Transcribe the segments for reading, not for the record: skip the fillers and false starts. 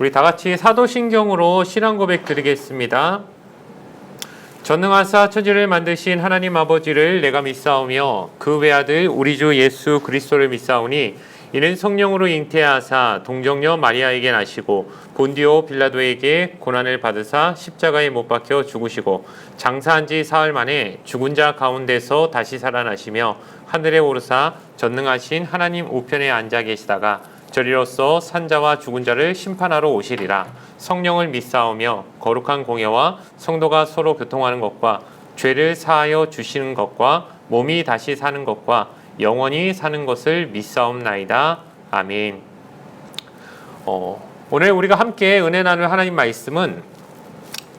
우리 다 같이 사도신경으로 신앙 고백 드리겠습니다. 전능하사 천지를 만드신 하나님 아버지를 내가 믿사오며 그 외아들 우리 주 예수 그리스도를 믿사오니 이는 성령으로 잉태하사 동정녀 마리아에게 나시고 본디오 빌라도에게 고난을 받으사 십자가에 못 박혀 죽으시고 장사한 지 사흘 만에 죽은 자 가운데서 다시 살아나시며 하늘에 오르사 전능하신 하나님 우편에 앉아 계시다가 저리로서 산자와 죽은 자를 심판하러 오시리라. 성령을 믿사오며 거룩한 공예와 성도가 서로 교통하는 것과 죄를 사하여 주시는 것과 몸이 다시 사는 것과 영원히 사는 것을 믿사옵나이다. 아멘. 오늘 우리가 함께 은혜 나눌 하나님 말씀은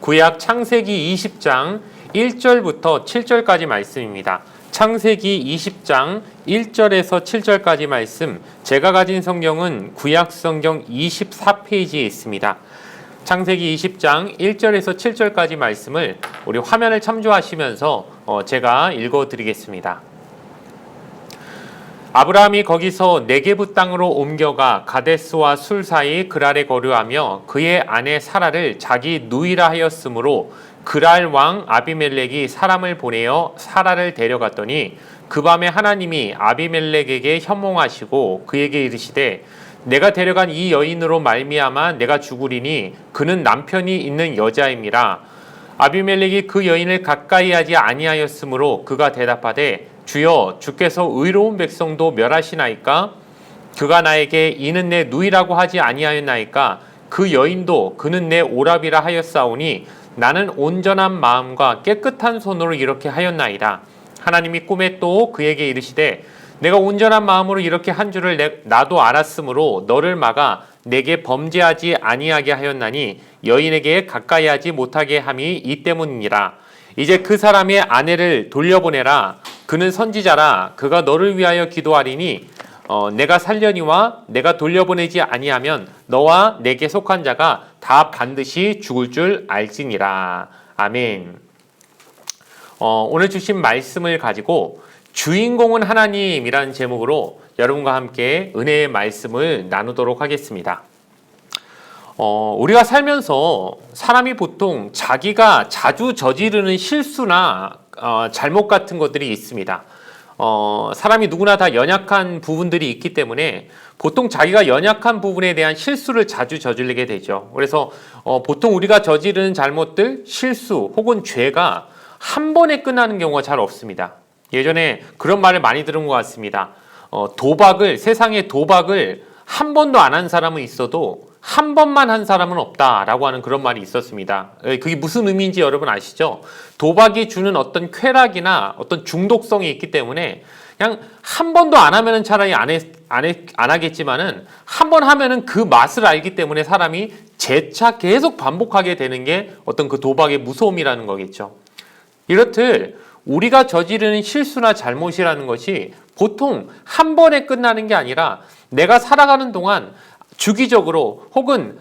구약 창세기 20장 1절부터 7절까지 말씀입니다. 창세기 20장 1절에서 7절까지 말씀, 제가 가진 성경은 구약 성경 24페이지에 있습니다. 창세기 20장 1절에서 7절까지 말씀을 우리 화면을 참조하시면서 제가 읽어드리겠습니다. 아브라함이 거기서 네게부 땅으로 옮겨가 가데스와 술 사이 그랄에 거류하며 그의 아내 사라를 자기 누이라 하였으므로 그랄 왕 아비멜렉이 사람을 보내어 사라를 데려갔더니 그 밤에 하나님이 아비멜렉에게 현몽하시고 그에게 이르시되 내가 데려간 이 여인으로 말미암아 내가 죽으리니 그는 남편이 있는 여자임이라. 아비멜렉이 그 여인을 가까이 하지 아니하였으므로 그가 대답하되 주여 주께서 의로운 백성도 멸하시나이까? 그가 나에게 이는 내 누이라고 하지 아니하였나이까? 그 여인도 그는 내 오라비라 하였사오니 나는 온전한 마음과 깨끗한 손으로 이렇게 하였나이다. 하나님이 꿈에 또 그에게 이르시되 내가 온전한 마음으로 이렇게 한 줄을 나도 알았으므로 너를 막아 내게 범죄하지 아니하게 하였나니 여인에게 가까이 하지 못하게 함이 이 때문이니라. 이제 그 사람의 아내를 돌려보내라. 그는 선지자라. 그가 너를 위하여 기도하리니 내가 살려니와 내가 돌려보내지 아니하면 너와 내게 속한 자가 다 반드시 죽을 줄 알지니라. 아멘. 오늘 주신 말씀을 가지고 주인공은 하나님이라는 제목으로 여러분과 함께 은혜의 말씀을 나누도록 하겠습니다. 우리가 살면서 사람이 보통 자기가 자주 저지르는 실수나 잘못 같은 것들이 있습니다. 사람이 누구나 다 연약한 부분들이 있기 때문에 보통 자기가 연약한 부분에 대한 실수를 자주 저지르게 되죠. 그래서 보통 우리가 저지르는 잘못들, 실수 혹은 죄가 한 번에 끝나는 경우가 잘 없습니다. 예전에 그런 말을 많이 들은 것 같습니다. 세상에 도박을 한 번도 안 한 사람은 있어도 한 번만 한 사람은 없다라고 하는 그런 말이 있었습니다. 그게 무슨 의미인지 여러분 아시죠? 도박이 주는 어떤 쾌락이나 어떤 중독성이 있기 때문에 그냥 한 번도 안 하면은 차라리 안 하겠지만은 한 번 하면은 그 맛을 알기 때문에 사람이 재차 계속 반복하게 되는 게 어떤 그 도박의 무서움이라는 거겠죠. 이렇듯 우리가 저지르는 실수나 잘못이라는 것이 보통 한 번에 끝나는 게 아니라 내가 살아가는 동안 주기적으로 혹은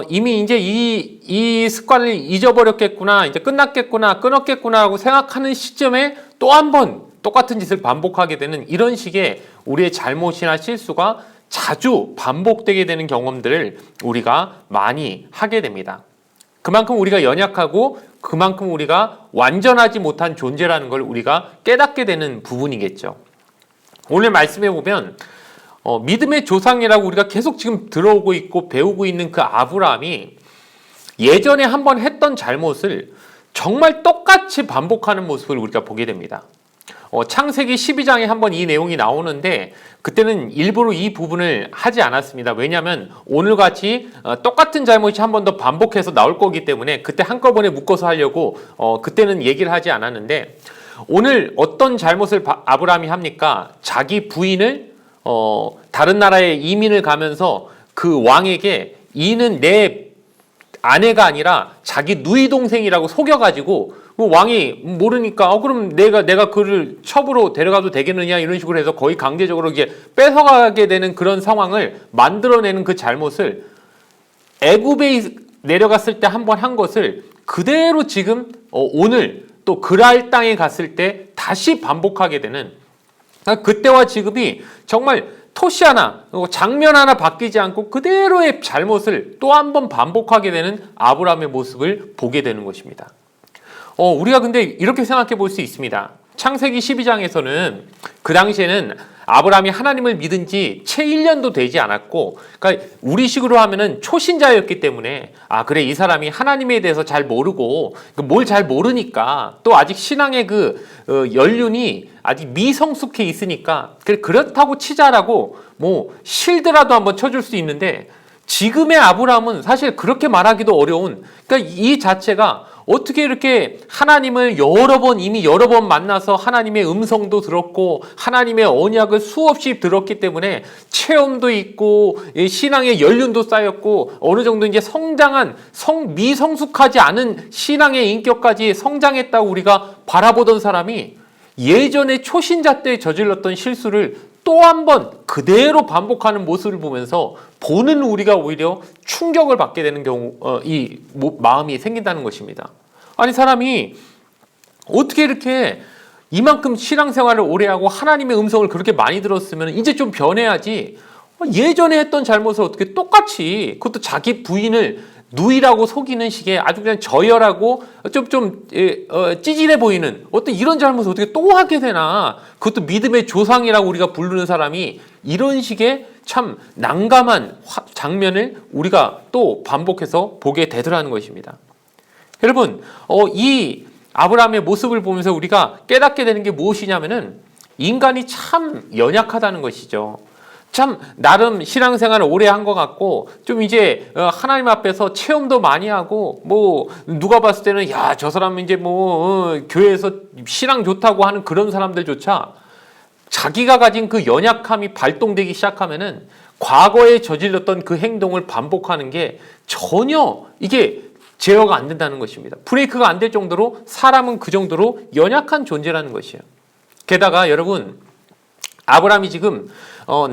이미 이제 이 습관을 잊어버렸겠구나, 이제 끝났겠구나, 끊었겠구나라고 생각하는 시점에 또 한 번 똑같은 짓을 반복하게 되는 이런 식의 우리의 잘못이나 실수가 자주 반복되게 되는 경험들을 우리가 많이 하게 됩니다. 그만큼 우리가 연약하고 그만큼 우리가 완전하지 못한 존재라는 걸 우리가 깨닫게 되는 부분이겠죠. 오늘 말씀해 보면 믿음의 조상이라고 우리가 계속 지금 들어오고 있고 배우고 있는 그 아브라함이 예전에 한번 했던 잘못을 정말 똑같이 반복하는 모습을 우리가 보게 됩니다. 창세기 12장에 한번 이 내용이 나오는데 그때는 일부러 이 부분을 하지 않았습니다. 왜냐하면 오늘같이 똑같은 잘못이 한 번 더 반복해서 나올 거기 때문에 그때 한꺼번에 묶어서 하려고 그때는 얘기를 하지 않았는데 오늘 어떤 잘못을 아브라함이 합니까? 자기 부인을 다른 나라에 이민을 가면서 그 왕에게 이는 내 아내가 아니라 자기 누이 동생이라고 속여가지고 왕이 모르니까 그럼 내가 그를 첩으로 데려가도 되겠느냐 이런 식으로 해서 거의 강제적으로 이게 뺏어가게 되는 그런 상황을 만들어내는 그 잘못을 애굽에 내려갔을 때 한 번 한 것을 그대로 지금 오늘 또 그랄 땅에 갔을 때 다시 반복하게 되는 그때와 지금이 정말 토시 하나, 장면 하나 바뀌지 않고 그대로의 잘못을 또 한 번 반복하게 되는 아브라함의 모습을 보게 되는 것입니다. 우리가 근데 이렇게 생각해 볼 수 있습니다. 창세기 12장에서는 그 당시에는 아브라함이 하나님을 믿은 지 채 1년도 되지 않았고, 그러니까 우리식으로 하면은 초신자였기 때문에, 그래, 이 사람이 하나님에 대해서 잘 모르고, 뭘 잘 모르니까, 또 아직 신앙의 연륜이 아직 미성숙해 있으니까, 그렇다고 치자라고, 실드라도 한번 쳐줄 수 있는데, 지금의 아브라함은 사실 그렇게 말하기도 어려운, 그러니까 이 자체가 어떻게 이렇게 하나님을 이미 여러 번 만나서 하나님의 음성도 들었고 하나님의 언약을 수없이 들었기 때문에 체험도 있고 신앙의 연륜도 쌓였고 어느 정도 이제 성장한 미성숙하지 않은 신앙의 인격까지 성장했다고 우리가 바라보던 사람이 예전에 초신자 때 저질렀던 실수를 또 한 번 그대로 반복하는 모습을 보면서 보는 우리가 오히려 충격을 받게 되는 마음이 생긴다는 것입니다. 아니, 사람이 어떻게 이렇게 이만큼 신앙생활을 오래 하고 하나님의 음성을 그렇게 많이 들었으면 이제 좀 변해야지, 예전에 했던 잘못을 어떻게 똑같이, 그것도 자기 부인을 누이라고 속이는 식의 아주 그냥 저열하고 좀 찌질해 보이는 어떤 이런 잘못을 어떻게 또 하게 되나, 그것도 믿음의 조상이라고 우리가 부르는 사람이 이런 식의 참 난감한 장면을 우리가 또 반복해서 보게 되더라는 것입니다. 여러분, 이 아브라함의 모습을 보면서 우리가 깨닫게 되는 게 무엇이냐면은 인간이 참 연약하다는 것이죠. 참 나름 신앙생활을 오래 한 것 같고 좀 이제 하나님 앞에서 체험도 많이 하고 누가 봤을 때는 야, 저 사람은 이제 교회에서 신앙 좋다고 하는 그런 사람들조차 자기가 가진 그 연약함이 발동되기 시작하면은 과거에 저질렀던 그 행동을 반복하는 게 전혀 이게 제어가 안 된다는 것입니다. 브레이크가 안 될 정도로 사람은 그 정도로 연약한 존재라는 것이에요. 게다가 여러분, 아브라함이 지금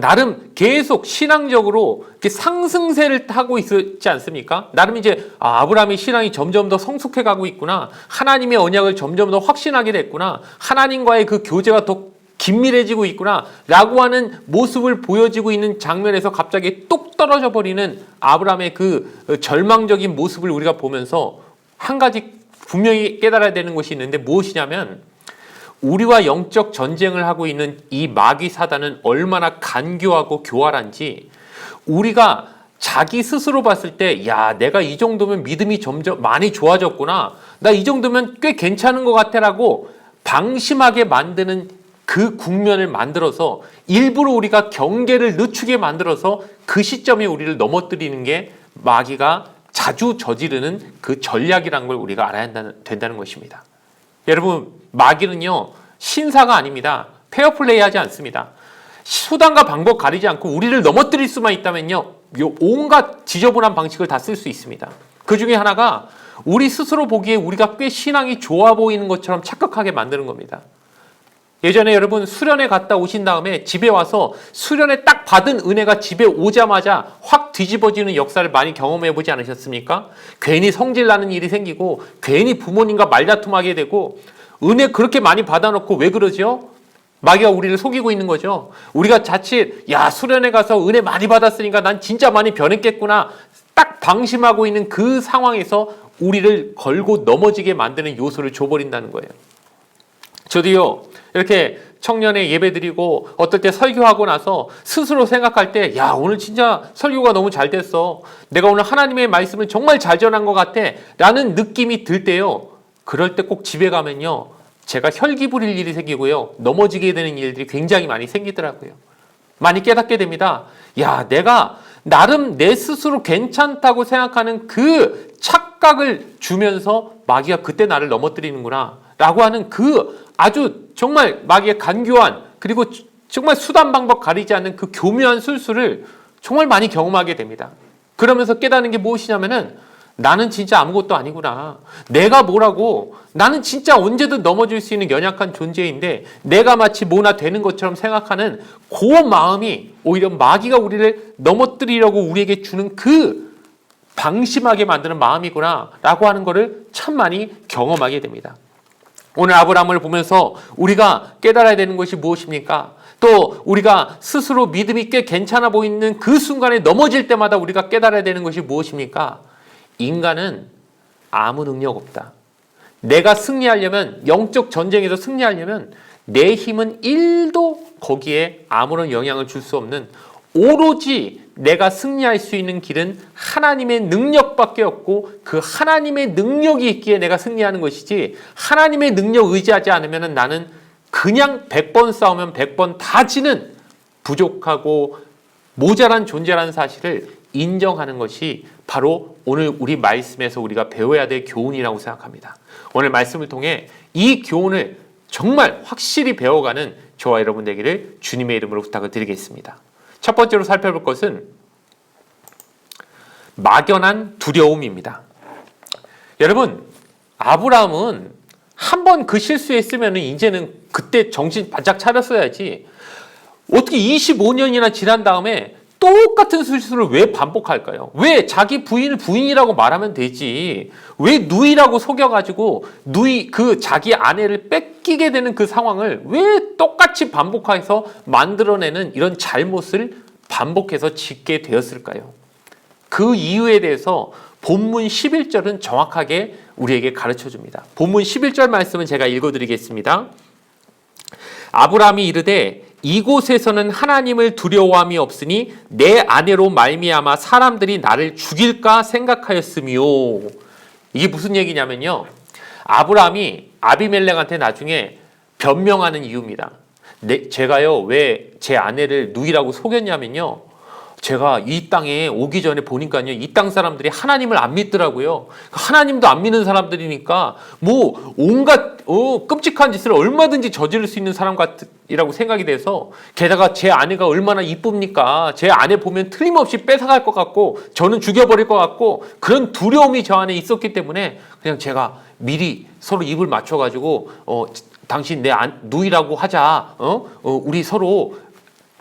나름 계속 신앙적으로 이렇게 상승세를 타고 있지 않습니까? 나름 이제 아브라함의 신앙이 점점 더 성숙해 가고 있구나. 하나님의 언약을 점점 더 확신하게 됐구나. 하나님과의 그 교제가 더 긴밀해지고 있구나 라고 하는 모습을 보여지고 있는 장면에서 갑자기 뚝 떨어져 버리는 아브라함의 그 절망적인 모습을 우리가 보면서 한 가지 분명히 깨달아야 되는 것이 있는데 무엇이냐면, 우리와 영적 전쟁을 하고 있는 이 마귀 사단은 얼마나 간교하고 교활한지, 우리가 자기 스스로 봤을 때 야, 내가 이 정도면 믿음이 점점 많이 좋아졌구나, 나 이 정도면 꽤 괜찮은 것 같아라고 방심하게 만드는 그 국면을 만들어서 일부러 우리가 경계를 늦추게 만들어서 그 시점에 우리를 넘어뜨리는 게 마귀가 자주 저지르는 그 전략이라는 걸 우리가 알아야 된다는 것입니다. 여러분, 마귀는요 신사가 아닙니다. 페어플레이 하지 않습니다. 수단과 방법 가리지 않고 우리를 넘어뜨릴 수만 있다면요 온갖 지저분한 방식을 다 쓸 수 있습니다. 그 중에 하나가 우리 스스로 보기에 우리가 꽤 신앙이 좋아 보이는 것처럼 착각하게 만드는 겁니다. 예전에 여러분 수련회 갔다 오신 다음에 집에 와서 수련회 딱 받은 은혜가 집에 오자마자 확 뒤집어지는 역사를 많이 경험해 보지 않으셨습니까? 괜히 성질나는 일이 생기고 괜히 부모님과 말다툼하게 되고, 은혜 그렇게 많이 받아놓고 왜 그러죠? 마귀가 우리를 속이고 있는 거죠. 우리가 자칫 수련회 가서 은혜 많이 받았으니까 난 진짜 많이 변했겠구나 딱 방심하고 있는 그 상황에서 우리를 걸고 넘어지게 만드는 요소를 줘버린다는 거예요. 저도요 이렇게 청년회 예배 드리고 어떨 때 설교하고 나서 스스로 생각할 때 오늘 진짜 설교가 너무 잘 됐어, 내가 오늘 하나님의 말씀을 정말 잘 전한 것 같아 라는 느낌이 들 때요, 그럴 때 꼭 집에 가면요 제가 혈기 부릴 일이 생기고요 넘어지게 되는 일들이 굉장히 많이 생기더라고요. 많이 깨닫게 됩니다. 내가 나름 내 스스로 괜찮다고 생각하는 그 착각을 주면서 마귀가 그때 나를 넘어뜨리는구나 라고 하는 그 아주 정말 마귀의 간교한, 그리고 정말 수단 방법 가리지 않는 그 교묘한 술수를 정말 많이 경험하게 됩니다. 그러면서 깨닫는 게 무엇이냐면은 나는 진짜 아무것도 아니구나. 내가 뭐라고, 나는 진짜 언제든 넘어질 수 있는 연약한 존재인데 내가 마치 뭐나 되는 것처럼 생각하는 그 마음이 오히려 마귀가 우리를 넘어뜨리려고 우리에게 주는 그 방심하게 만드는 마음이구나 라고 하는 것을 참 많이 경험하게 됩니다. 오늘 아브라함을 보면서 우리가 깨달아야 되는 것이 무엇입니까? 또 우리가 스스로 믿음이 꽤 괜찮아 보이는 그 순간에 넘어질 때마다 우리가 깨달아야 되는 것이 무엇입니까? 인간은 아무 능력 없다. 내가 승리하려면, 영적 전쟁에서 승리하려면 내 힘은 1도 거기에 아무런 영향을 줄 수 없는, 오로지 내가 승리할 수 있는 길은 하나님의 능력밖에 없고 그 하나님의 능력이 있기에 내가 승리하는 것이지, 하나님의 능력 의지하지 않으면 나는 그냥 100번 싸우면 100번 다 지는 부족하고 모자란 존재라는 사실을 인정하는 것이 바로 오늘 우리 말씀에서 우리가 배워야 될 교훈이라고 생각합니다. 오늘 말씀을 통해 이 교훈을 정말 확실히 배워가는 저와 여러분 되기를 주님의 이름으로 부탁을 드리겠습니다. 첫 번째로 살펴볼 것은 막연한 두려움입니다. 여러분, 아브라함은 한번 그 실수했으면 이제는 그때 정신 바짝 차렸어야지, 어떻게 25년이나 지난 다음에 똑같은 실수를 왜 반복할까요? 왜 자기 부인을 부인이라고 말하면 되지, 왜 누이라고 속여가지고 누이, 그 자기 아내를 뺏기게 되는 그 상황을 왜 똑같이 반복해서 만들어내는 이런 잘못을 반복해서 짓게 되었을까요? 그 이유에 대해서 본문 11절은 정확하게 우리에게 가르쳐 줍니다. 본문 11절 말씀은 제가 읽어드리겠습니다. 아브라함이 이르되 이곳에서는 하나님을 두려워함이 없으니 내 아내로 말미암아 사람들이 나를 죽일까 생각하였으며. 이게 무슨 얘기냐면요, 아브라함이 아비멜렉한테 나중에 변명하는 이유입니다. 제가요 왜 제 아내를 누이라고 속였냐면요, 제가 이 땅에 오기 전에 보니까요, 이 땅 사람들이 하나님을 안 믿더라고요. 하나님도 안 믿는 사람들이니까 뭐 온갖 끔찍한 짓을 얼마든지 저지를 수 있는 사람 같이라고 생각이 돼서, 게다가 제 아내가 얼마나 이쁩니까? 제 아내 보면 틀림없이 뺏어갈 것 같고 저는 죽여버릴 것 같고, 그런 두려움이 저 안에 있었기 때문에 그냥 제가 미리 서로 입을 맞춰가지고 당신 내 누이라고 하자. 우리 서로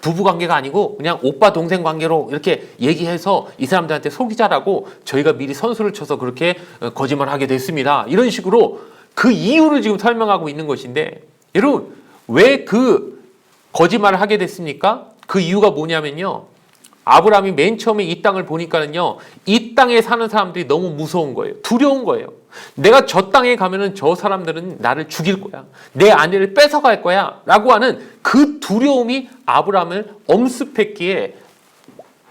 부부관계가 아니고 그냥 오빠 동생 관계로 이렇게 얘기해서 이 사람들한테 속이자라고 저희가 미리 선수를 쳐서 그렇게 거짓말하게 됐습니다. 이런 식으로 그 이유를 지금 설명하고 있는 것인데, 여러분 왜 그 거짓말을 하게 됐습니까? 그 이유가 뭐냐면요, 아브라함이 맨 처음에 이 땅을 보니까는요, 이 땅에 사는 사람들이 너무 무서운 거예요. 두려운 거예요. 내가 저 땅에 가면은 저 사람들은 나를 죽일 거야, 내 아내를 뺏어갈 거야 라고 하는 그 두려움이 아브라함을 엄습했기에,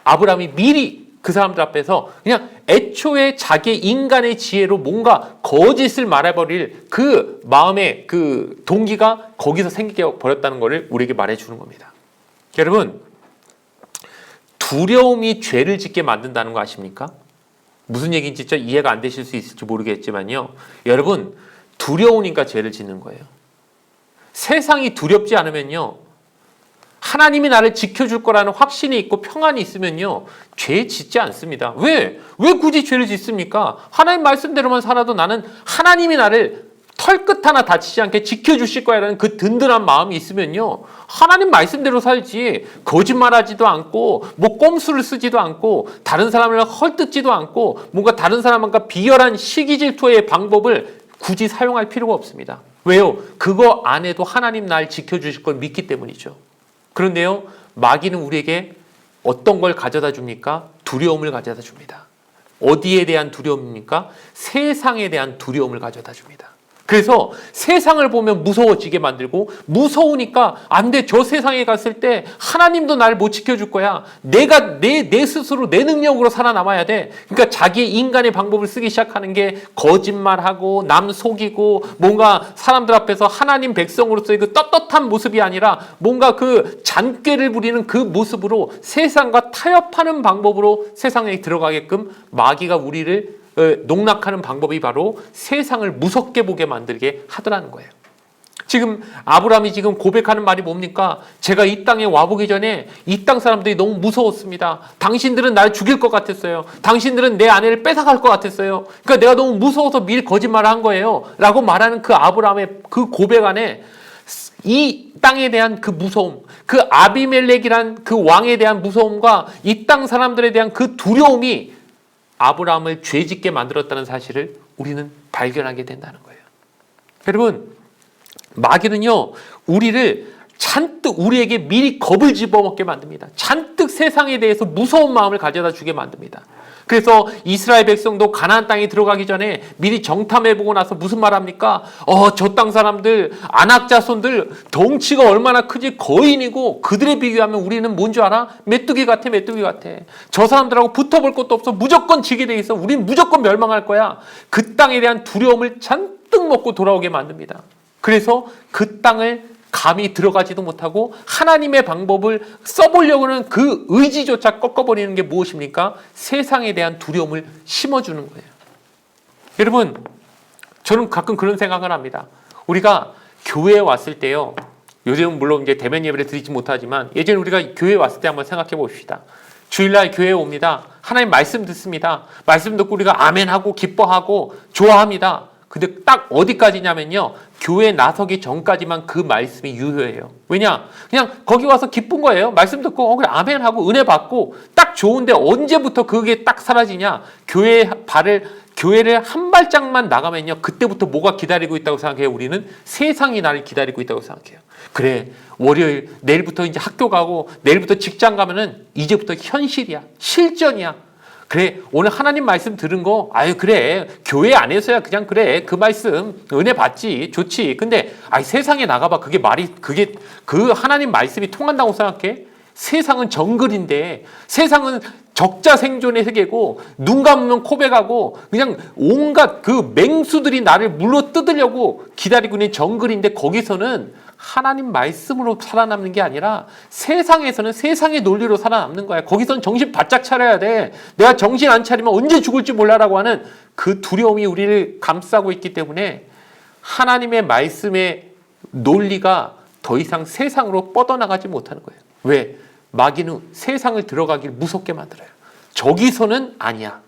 아브라함이 미리 그 사람들 앞에서 그냥 애초에 자기 인간의 지혜로 뭔가 거짓을 말해버릴 그 마음의 그 동기가 거기서 생기게 버렸다는 것을 우리에게 말해주는 겁니다. 여러분, 두려움이 죄를 짓게 만든다는 거 아십니까? 무슨 얘기인지 진짜 이해가 안 되실 수 있을지 모르겠지만요, 여러분 두려우니까 죄를 짓는 거예요. 세상이 두렵지 않으면요, 하나님이 나를 지켜줄 거라는 확신이 있고 평안이 있으면요, 죄 짓지 않습니다. 왜 굳이 죄를 짓습니까? 하나님 말씀대로만 살아도 나는 하나님이 나를 털끝 하나 다치지 않게 지켜주실 거야라는 그 든든한 마음이 있으면요, 하나님 말씀대로 살지, 거짓말하지도 않고 뭐 꼼수를 쓰지도 않고 다른 사람을 헐뜯지도 않고 뭔가 다른 사람과 비열한 시기 질투의 방법을 굳이 사용할 필요가 없습니다. 왜요? 그거 안 해도 하나님 날 지켜주실 걸 믿기 때문이죠. 그런데요, 마귀는 우리에게 어떤 걸 가져다 줍니까? 두려움을 가져다 줍니다. 어디에 대한 두려움입니까? 세상에 대한 두려움을 가져다 줍니다. 그래서 세상을 보면 무서워지게 만들고, 무서우니까 안 돼, 저 세상에 갔을 때 하나님도 나를 못 지켜줄 거야, 내가 내 스스로 내 능력으로 살아남아야 돼. 그러니까 자기 인간의 방법을 쓰기 시작하는 게 거짓말하고 남 속이고, 뭔가 사람들 앞에서 하나님 백성으로서의 그 떳떳한 모습이 아니라 뭔가 그 잔꾀를 부리는 그 모습으로 세상과 타협하는 방법으로 세상에 들어가게끔 마귀가 우리를 농락하는 방법이 바로 세상을 무섭게 보게 만들게 하더라는 거예요. 지금 아브라함이 지금 고백하는 말이 뭡니까? 제가 이 땅에 와보기 전에 이 땅 사람들이 너무 무서웠습니다. 당신들은 날 죽일 것 같았어요. 당신들은 내 아내를 뺏어갈 것 같았어요. 그러니까 내가 너무 무서워서 미리 거짓말을 한 거예요 라고 말하는 그 아브라함의 그 고백 안에 이 땅에 대한 그 무서움, 그 아비멜렉이란 그 왕에 대한 무서움과 이 땅 사람들에 대한 그 두려움이 아브라함을 죄짓게 만들었다는 사실을 우리는 발견하게 된다는 거예요. 여러분, 마귀는요, 우리를 잔뜩 우리에게 미리 겁을 집어먹게 만듭니다. 잔뜩 세상에 대해서 무서운 마음을 가져다 주게 만듭니다. 그래서 이스라엘 백성도 가나안 땅에 들어가기 전에 미리 정탐해보고 나서 무슨 말 합니까? 저 땅 사람들, 아낙 자손들 덩치가 얼마나 크지, 거인이고 그들에 비교하면 우리는 뭔 줄 알아? 메뚜기 같아, 메뚜기 같아. 저 사람들하고 붙어볼 것도 없어. 무조건 지게 돼 있어. 우린 무조건 멸망할 거야. 그 땅에 대한 두려움을 잔뜩 먹고 돌아오게 만듭니다. 그래서 그 땅을 감히 들어가지도 못하고 하나님의 방법을 써보려고 하는 그 의지조차 꺾어버리는 게 무엇입니까? 세상에 대한 두려움을 심어주는 거예요. 여러분, 저는 가끔 그런 생각을 합니다. 우리가 교회에 왔을 때요, 요즘은 물론 이제 대면 예배를 드리지 못하지만 예전에 우리가 교회에 왔을 때 한번 생각해 봅시다. 주일날 교회에 옵니다. 하나님 말씀 듣습니다. 말씀 듣고 우리가 아멘하고 기뻐하고 좋아합니다. 근데 딱 어디까지냐면요, 교회에 나서기 전까지만 그 말씀이 유효해요. 왜냐? 그냥 거기 와서 기쁜 거예요. 말씀 듣고 그래 아멘하고 은혜 받고 딱 좋은데 언제부터 그게 딱 사라지냐? 교회를 한 발짝만 나가면요, 그때부터 뭐가 기다리고 있다고 생각해요? 우리는 세상이 나를 기다리고 있다고 생각해요. 그래, 월요일 내일부터 이제 학교 가고 내일부터 직장 가면은 이제부터 현실이야, 실전이야. 그래, 오늘 하나님 말씀 들은 거, 그래, 교회 안에서야 그냥 그래, 그 말씀 은혜 받지, 좋지. 근데 세상에 나가봐, 그게 그 하나님 말씀이 통한다고 생각해? 세상은 정글인데, 세상은 적자 생존의 세계고, 눈 감으면 코백하고 그냥 온갖 그 맹수들이 나를 물러 뜯으려고 기다리고 있는 정글인데, 거기서는 하나님 말씀으로 살아남는 게 아니라 세상에서는 세상의 논리로 살아남는 거야. 거기서는 정신 바짝 차려야 돼. 내가 정신 안 차리면 언제 죽을지 몰라라고 하는 그 두려움이 우리를 감싸고 있기 때문에 하나님의 말씀의 논리가 더 이상 세상으로 뻗어나가지 못하는 거예요. 왜? 마귀는 세상을 들어가길 무섭게 만들어요. 저기서는 아니야.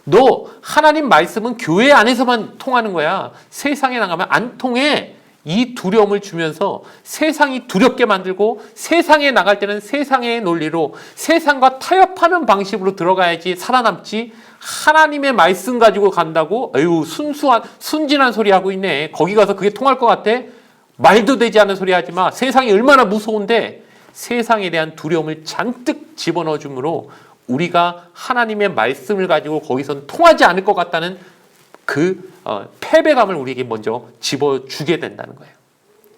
너 하나님 말씀은 교회 안에서만 통하는 거야. 세상에 나가면 안 통해. 이 두려움을 주면서 세상이 두렵게 만들고, 세상에 나갈 때는 세상의 논리로 세상과 타협하는 방식으로 들어가야지 살아남지, 하나님의 말씀 가지고 간다고 순진한 소리 하고 있네. 거기 가서 그게 통할 것 같아? 말도 되지 않는 소리 하지 마. 세상이 얼마나 무서운데. 세상에 대한 두려움을 잔뜩 집어넣어 주므로 우리가 하나님의 말씀을 가지고 거기선 통하지 않을 것 같다는 그 패배감을 우리에게 먼저 집어주게 된다는 거예요.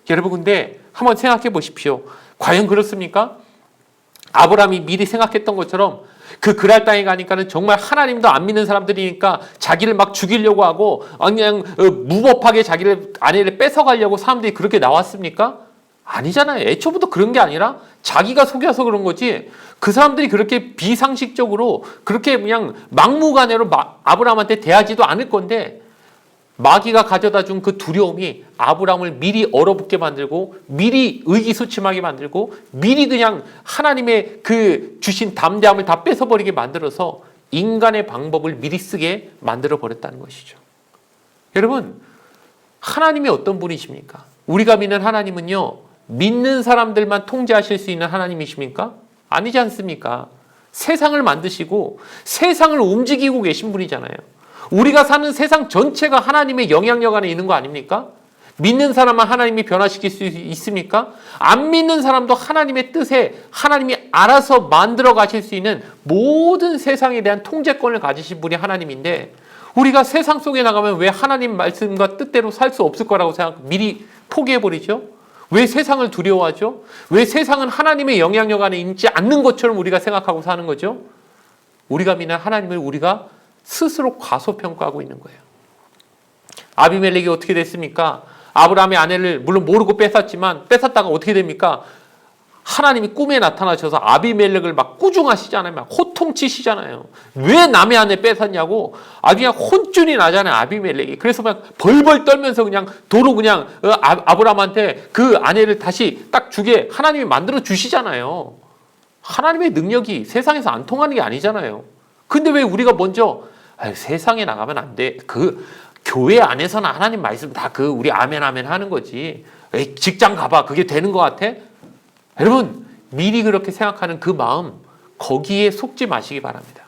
여러분, 근데 한번 생각해 보십시오. 과연 그렇습니까? 아브라함이 미리 생각했던 것처럼 그 그랄 땅에 가니까는 정말 하나님도 안 믿는 사람들이니까 자기를 막 죽이려고 하고 그냥 무법하게 자기를 아내를 뺏어가려고 사람들이 그렇게 나왔습니까? 아니잖아요. 애초부터 그런 게 아니라 자기가 속여서 그런 거지. 그 사람들이 그렇게 비상식적으로 그렇게 그냥 막무가내로 아브라함한테 대하지도 않을 건데, 마귀가 가져다 준 그 두려움이 아브라함을 미리 얼어붙게 만들고, 미리 의기소침하게 만들고, 미리 그냥 하나님의 그 주신 담대함을 다 뺏어버리게 만들어서 인간의 방법을 미리 쓰게 만들어 버렸다는 것이죠. 여러분, 하나님이 어떤 분이십니까? 우리가 믿는 하나님은요, 믿는 사람들만 통제하실 수 있는 하나님이십니까? 아니지 않습니까? 세상을 만드시고 세상을 움직이고 계신 분이잖아요. 우리가 사는 세상 전체가 하나님의 영향력 안에 있는 거 아닙니까? 믿는 사람만 하나님이 변화시킬 수 있습니까? 안 믿는 사람도 하나님의 뜻에 하나님이 알아서 만들어 가실 수 있는 모든 세상에 대한 통제권을 가지신 분이 하나님인데, 우리가 세상 속에 나가면 왜 하나님 말씀과 뜻대로 살 수 없을 거라고 미리 포기해버리죠? 왜 세상을 두려워하죠? 왜 세상은 하나님의 영향력 안에 있지 않는 것처럼 우리가 생각하고 사는 거죠? 우리가 믿는 하나님을 우리가 스스로 과소평가하고 있는 거예요. 아비멜렉이 어떻게 됐습니까? 아브라함의 아내를 물론 모르고 뺏었다가 어떻게 됩니까? 하나님이 꿈에 나타나셔서 아비멜렉을 막 꾸중하시잖아요. 막 호통치시잖아요. 왜 남의 아내 뺏었냐고. 그냥 혼쭐이 나잖아요, 아비멜렉이. 그래서 막 벌벌 떨면서 그냥 도로 그냥 아브라함한테 그 아내를 다시 딱 주게 하나님이 만들어 주시잖아요. 하나님의 능력이 세상에서 안 통하는 게 아니잖아요. 근데 왜 우리가 먼저 세상에 나가면 안 돼. 그 교회 안에서는 하나님 말씀 다 우리 아멘 하는 거지. 직장 가봐. 그게 되는 것 같아? 여러분, 미리 그렇게 생각하는 그 마음, 거기에 속지 마시기 바랍니다.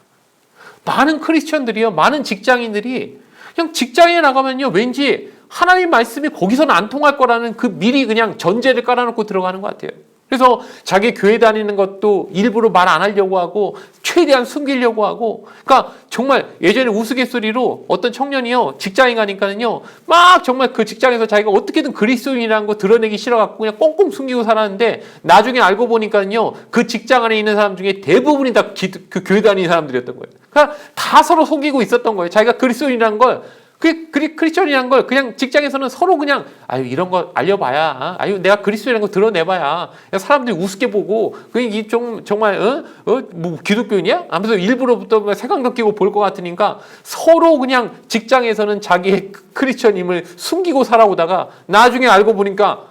많은 크리스천들이요, 많은 직장인들이 그냥 직장에 나가면요, 왠지 하나님 말씀이 거기서는 안 통할 거라는 그 미리 그냥 전제를 깔아놓고 들어가는 것 같아요. 그래서 자기 교회 다니는 것도 일부러 말 안 하려고 하고 최대한 숨기려고 하고, 그러니까 정말 예전에 우스갯소리로 어떤 청년이요 직장에 가니까는요 막 정말 그 직장에서 자기가 어떻게든 그리스도인이라는 거 드러내기 싫어갖고 그냥 꽁꽁 숨기고 살았는데 나중에 알고 보니까는요 그 직장 안에 있는 사람 중에 대부분이 다 그 교회 다니는 사람들이었던 거예요. 그러니까 다 서로 속이고 있었던 거예요. 자기가 그리스도인이라는 걸, 크리스천이라는 걸 그냥 직장에서는 서로 그냥 아유 이런 거 알려봐야, 아유 내가 그리스도라는 거 드러내봐야 사람들이 우습게 보고 그게 좀 정말 뭐 기독교인이야? 하면서 일부러부터 색안경 끼고 볼 것 같으니까 서로 그냥 직장에서는 자기의 크리스천임을 숨기고 살아오다가 나중에 알고 보니까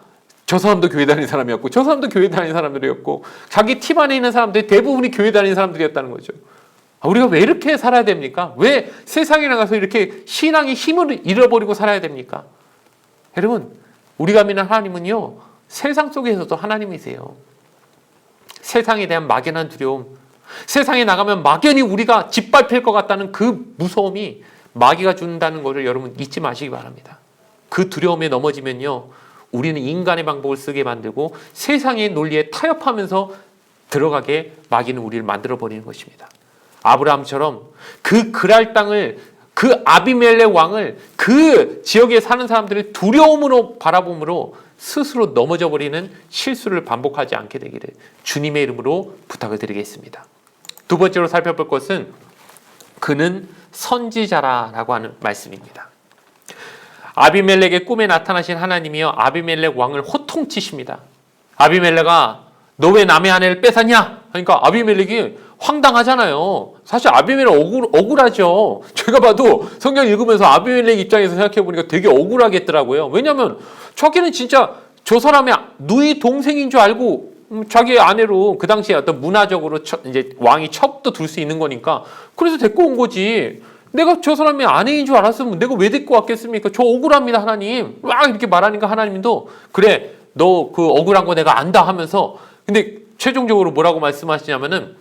저 사람도 교회 다니는 사람이었고 저 사람도 교회 다니는 사람들이었고 자기 팀 안에 있는 사람들이 대부분이 교회 다니는 사람들이었다는 거죠. 우리가 왜 이렇게 살아야 됩니까? 왜 세상에 나가서 이렇게 신앙의 힘을 잃어버리고 살아야 됩니까? 여러분, 우리가 믿는 하나님은요, 세상 속에서도 하나님이세요. 세상에 대한 막연한 두려움, 세상에 나가면 막연히 우리가 짓밟힐 것 같다는 그 무서움이 마귀가 준다는 것을 여러분 잊지 마시기 바랍니다. 그 두려움에 넘어지면요, 우리는 인간의 방법을 쓰게 만들고 세상의 논리에 타협하면서 들어가게 마귀는 우리를 만들어버리는 것입니다. 아브라함처럼 그 그랄 땅을, 그 아비멜렉 왕을, 그 지역에 사는 사람들을 두려움으로 바라봄으로 스스로 넘어져 버리는 실수를 반복하지 않게 되기를 주님의 이름으로 부탁을 드리겠습니다. 두 번째로 살펴볼 것은 그는 선지자라라고 하는 말씀입니다. 아비멜렉의 꿈에 나타나신 하나님이여 아비멜렉 왕을 호통치십니다. 아비멜렉아, 너 왜 남의 아내를 뺏었냐? 그러니까 아비멜렉이 황당하잖아요. 사실 아비멜렉 억울하죠. 제가 봐도 성경 읽으면서 아비멜렉 입장에서 생각해 보니까 되게 억울하겠더라고요. 왜냐하면 자기는 진짜 저 사람의 누이 동생인 줄 알고 자기 아내로 그 당시에 어떤 문화적으로 이제 왕이 첩도 둘 수 있는 거니까 그래서 데리고 온 거지. 내가 저 사람의 아내인 줄 알았으면 내가 왜 데리고 왔겠습니까? 저 억울합니다, 하나님. 막 이렇게 말하니까 하나님도 그래, 너 그 억울한 거 내가 안다 하면서, 근데 최종적으로 뭐라고 말씀하시냐면은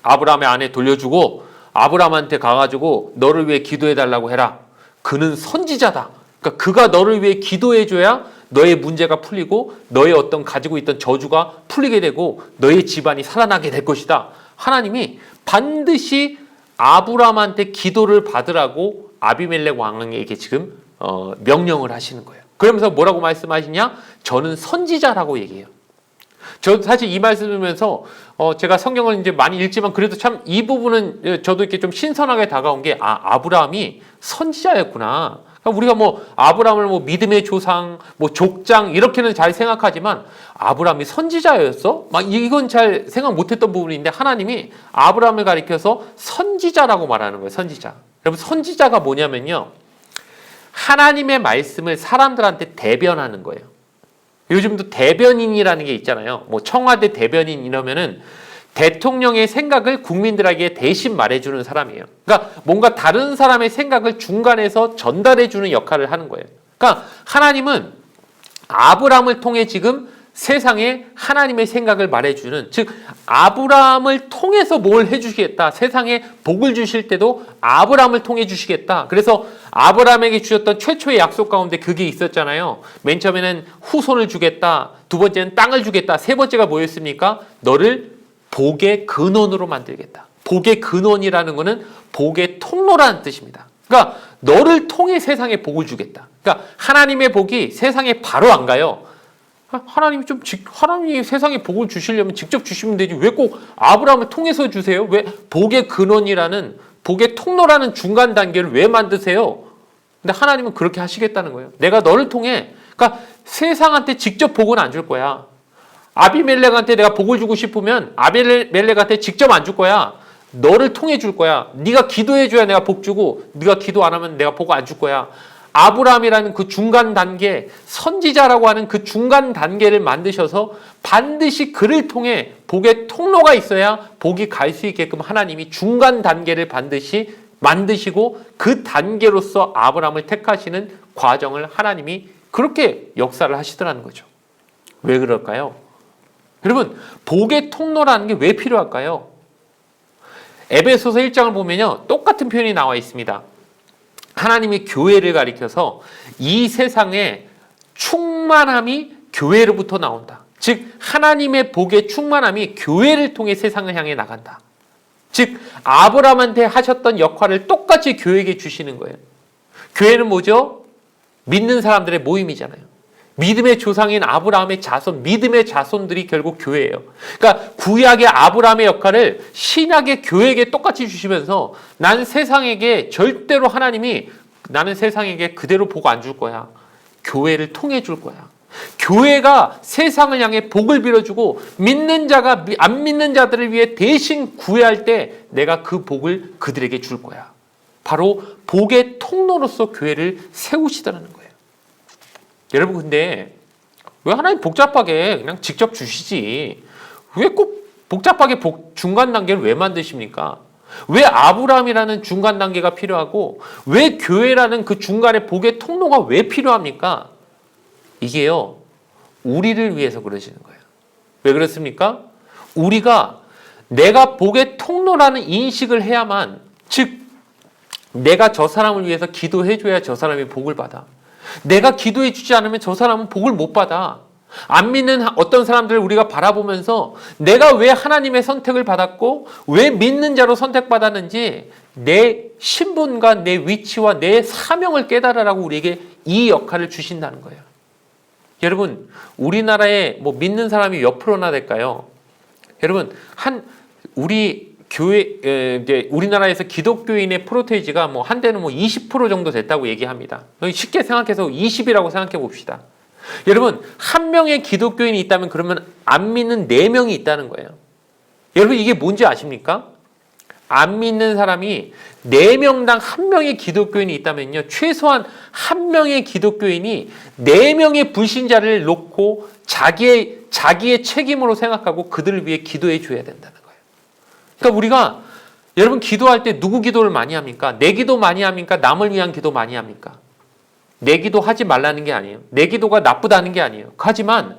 아브라함의 아내 돌려주고 아브라함한테 가가지고 너를 위해 기도해달라고 해라. 그는 선지자다. 그러니까 그가 너를 위해 기도해줘야 너의 문제가 풀리고 너의 어떤 가지고 있던 저주가 풀리게 되고 너의 집안이 살아나게 될 것이다. 하나님이 반드시 아브라함한테 기도를 받으라고 아비멜렉 왕에게 지금 명령을 하시는 거예요. 그러면서 뭐라고 말씀하시냐? 저는 선지자라고 얘기해요. 저 사실 이 말씀을 제가 성경을 이제 많이 읽지만 그래도 참 이 부분은 저도 이렇게 좀 신선하게 다가온 게, 아브라함이 선지자였구나. 그러니까 우리가 뭐 아브라함을 뭐 믿음의 조상, 뭐 족장 이렇게는 잘 생각하지만 아브라함이 선지자였어? 막 이건 잘 생각 못했던 부분인데 하나님이 아브라함을 가리켜서 선지자라고 말하는 거예요. 선지자. 여러분, 선지자가 뭐냐면요, 하나님의 말씀을 사람들한테 대변하는 거예요. 요즘도 대변인이라는 게 있잖아요. 뭐 청와대 대변인 이러면은 대통령의 생각을 국민들에게 대신 말해주는 사람이에요. 그러니까 뭔가 다른 사람의 생각을 중간에서 전달해주는 역할을 하는 거예요. 그러니까 하나님은 아브라함을 통해 지금 세상에 하나님의 생각을 말해주는, 즉 아브라함을 통해서 뭘 해주시겠다, 세상에 복을 주실 때도 아브라함을 통해 주시겠다. 그래서 아브라함에게 주셨던 최초의 약속 가운데 그게 있었잖아요. 맨 처음에는 후손을 주겠다, 두 번째는 땅을 주겠다, 세 번째가 뭐였습니까? 너를 복의 근원으로 만들겠다. 복의 근원이라는 것은 복의 통로라는 뜻입니다. 그러니까 너를 통해 세상에 복을 주겠다. 그러니까 하나님의 복이 세상에 바로 안 가요. 하나님이 세상에 복을 주시려면 직접 주시면 되지 왜 꼭 아브라함을 통해서 주세요? 왜 복의 근원이라는, 복의 통로라는 중간 단계를 왜 만드세요? 근데 하나님은 그렇게 하시겠다는 거예요. 내가 너를 통해, 그러니까 세상한테 직접 복은 안 줄 거야. 아비멜렉한테 내가 복을 주고 싶으면 아비멜렉한테 직접 안 줄 거야. 너를 통해 줄 거야. 네가 기도해 줘야 내가 복 주고, 네가 기도 안 하면 내가 복 안 줄 거야. 아브라함이라는 그 중간 단계, 선지자라고 하는 그 중간 단계를 만드셔서 반드시 그를 통해 복의 통로가 있어야 복이 갈 수 있게끔 하나님이 중간 단계를 반드시 만드시고 그 단계로서 아브라함을 택하시는 과정을 하나님이 그렇게 역사를 하시더라는 거죠. 왜 그럴까요? 여러분, 복의 통로라는 게 왜 필요할까요? 에베소서 1장을 보면요, 똑같은 표현이 나와 있습니다. 하나님이 교회를 가리켜서 이 세상에 충만함이 교회로부터 나온다. 즉 하나님의 복의 충만함이 교회를 통해 세상을 향해 나간다. 즉 아브라함한테 하셨던 역할을 똑같이 교회에게 주시는 거예요. 교회는 뭐죠? 믿는 사람들의 모임이잖아요. 믿음의 조상인 아브라함의 자손, 믿음의 자손들이 결국 교회예요. 그러니까 구약의 아브라함의 역할을 신약의 교회에게 똑같이 주시면서 난 세상에게 절대로 하나님이 나는 세상에게 그대로 복 안 줄 거야. 교회를 통해 줄 거야. 교회가 세상을 향해 복을 빌어주고 믿는 자가 안 믿는 자들을 위해 대신 구애할 때 내가 그 복을 그들에게 줄 거야. 바로 복의 통로로서 교회를 세우시더라는 거예요. 여러분 근데 왜 하나님 복잡하게 그냥 직접 주시지? 왜 꼭 복잡하게 중간 단계를 왜 만드십니까? 왜 아브라함이라는 중간 단계가 필요하고 왜 교회라는 그 중간에 복의 통로가 왜 필요합니까? 이게요, 우리를 위해서 그러시는 거예요. 왜 그렇습니까? 우리가 내가 복의 통로라는 인식을 해야만, 즉 내가 저 사람을 위해서 기도해줘야 저 사람이 복을 받아. 내가 기도해 주지 않으면 저 사람은 복을 못 받아. 안 믿는 어떤 사람들을 우리가 바라보면서 내가 왜 하나님의 선택을 받았고 왜 믿는 자로 선택받았는지 내 신분과 내 위치와 내 사명을 깨달으라고 우리에게 이 역할을 주신다는 거예요. 여러분 우리나라에 뭐 믿는 사람이 몇 프로나 될까요? 여러분 우리 교회 이제 우리나라에서 기독교인의 프로테이지가 뭐 한때는 뭐 20% 정도 됐다고 얘기합니다. 쉽게 생각해서 20이라고 생각해 봅시다. 여러분 한 명의 기독교인이 있다면 그러면 안 믿는 4명이 있다는 거예요. 여러분 이게 뭔지 아십니까? 안 믿는 사람이 4명당 1명의 기독교인이 있다면요, 최소한 1명의 기독교인이 4명의 불신자를 놓고 자기의 책임으로 생각하고 그들을 위해 기도해 줘야 된다는 거예요. 그러니까 우리가 여러분 기도할 때 누구 기도를 많이 합니까? 내 기도 많이 합니까? 남을 위한 기도 많이 합니까? 내 기도 하지 말라는 게 아니에요. 내 기도가 나쁘다는 게 아니에요. 하지만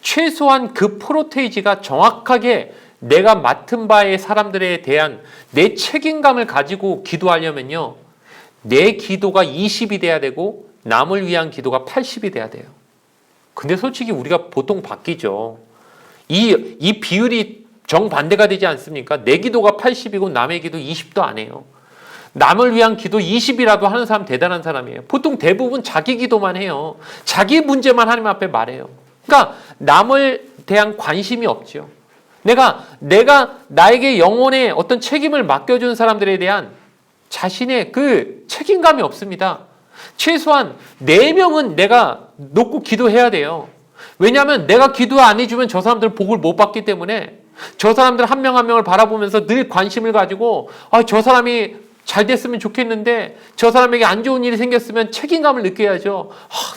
최소한 그 프로테이지가 정확하게 내가 맡은 바의 사람들에 대한 내 책임감을 가지고 기도하려면요, 내 기도가 20이 돼야 되고 남을 위한 기도가 80이 돼야 돼요. 근데 솔직히 우리가 보통 바뀌죠. 이 비율이 정반대가 되지 않습니까? 내 기도가 80이고 남의 기도 20도 안 해요. 남을 위한 기도 20이라도 하는 사람 대단한 사람이에요. 보통 대부분 자기 기도만 해요. 자기 문제만 하나님 앞에 말해요. 그러니까 남을 대한 관심이 없죠. 내가 나에게 영혼의 어떤 책임을 맡겨준 사람들에 대한 자신의 그 책임감이 없습니다. 최소한 4명은 내가 놓고 기도해야 돼요. 왜냐하면 내가 기도 안 해주면 저 사람들 복을 못 받기 때문에 저 사람들 한 명 한 명을 바라보면서 늘 관심을 가지고 저 사람이 잘 됐으면 좋겠는데 저 사람에게 안 좋은 일이 생겼으면 책임감을 느껴야죠.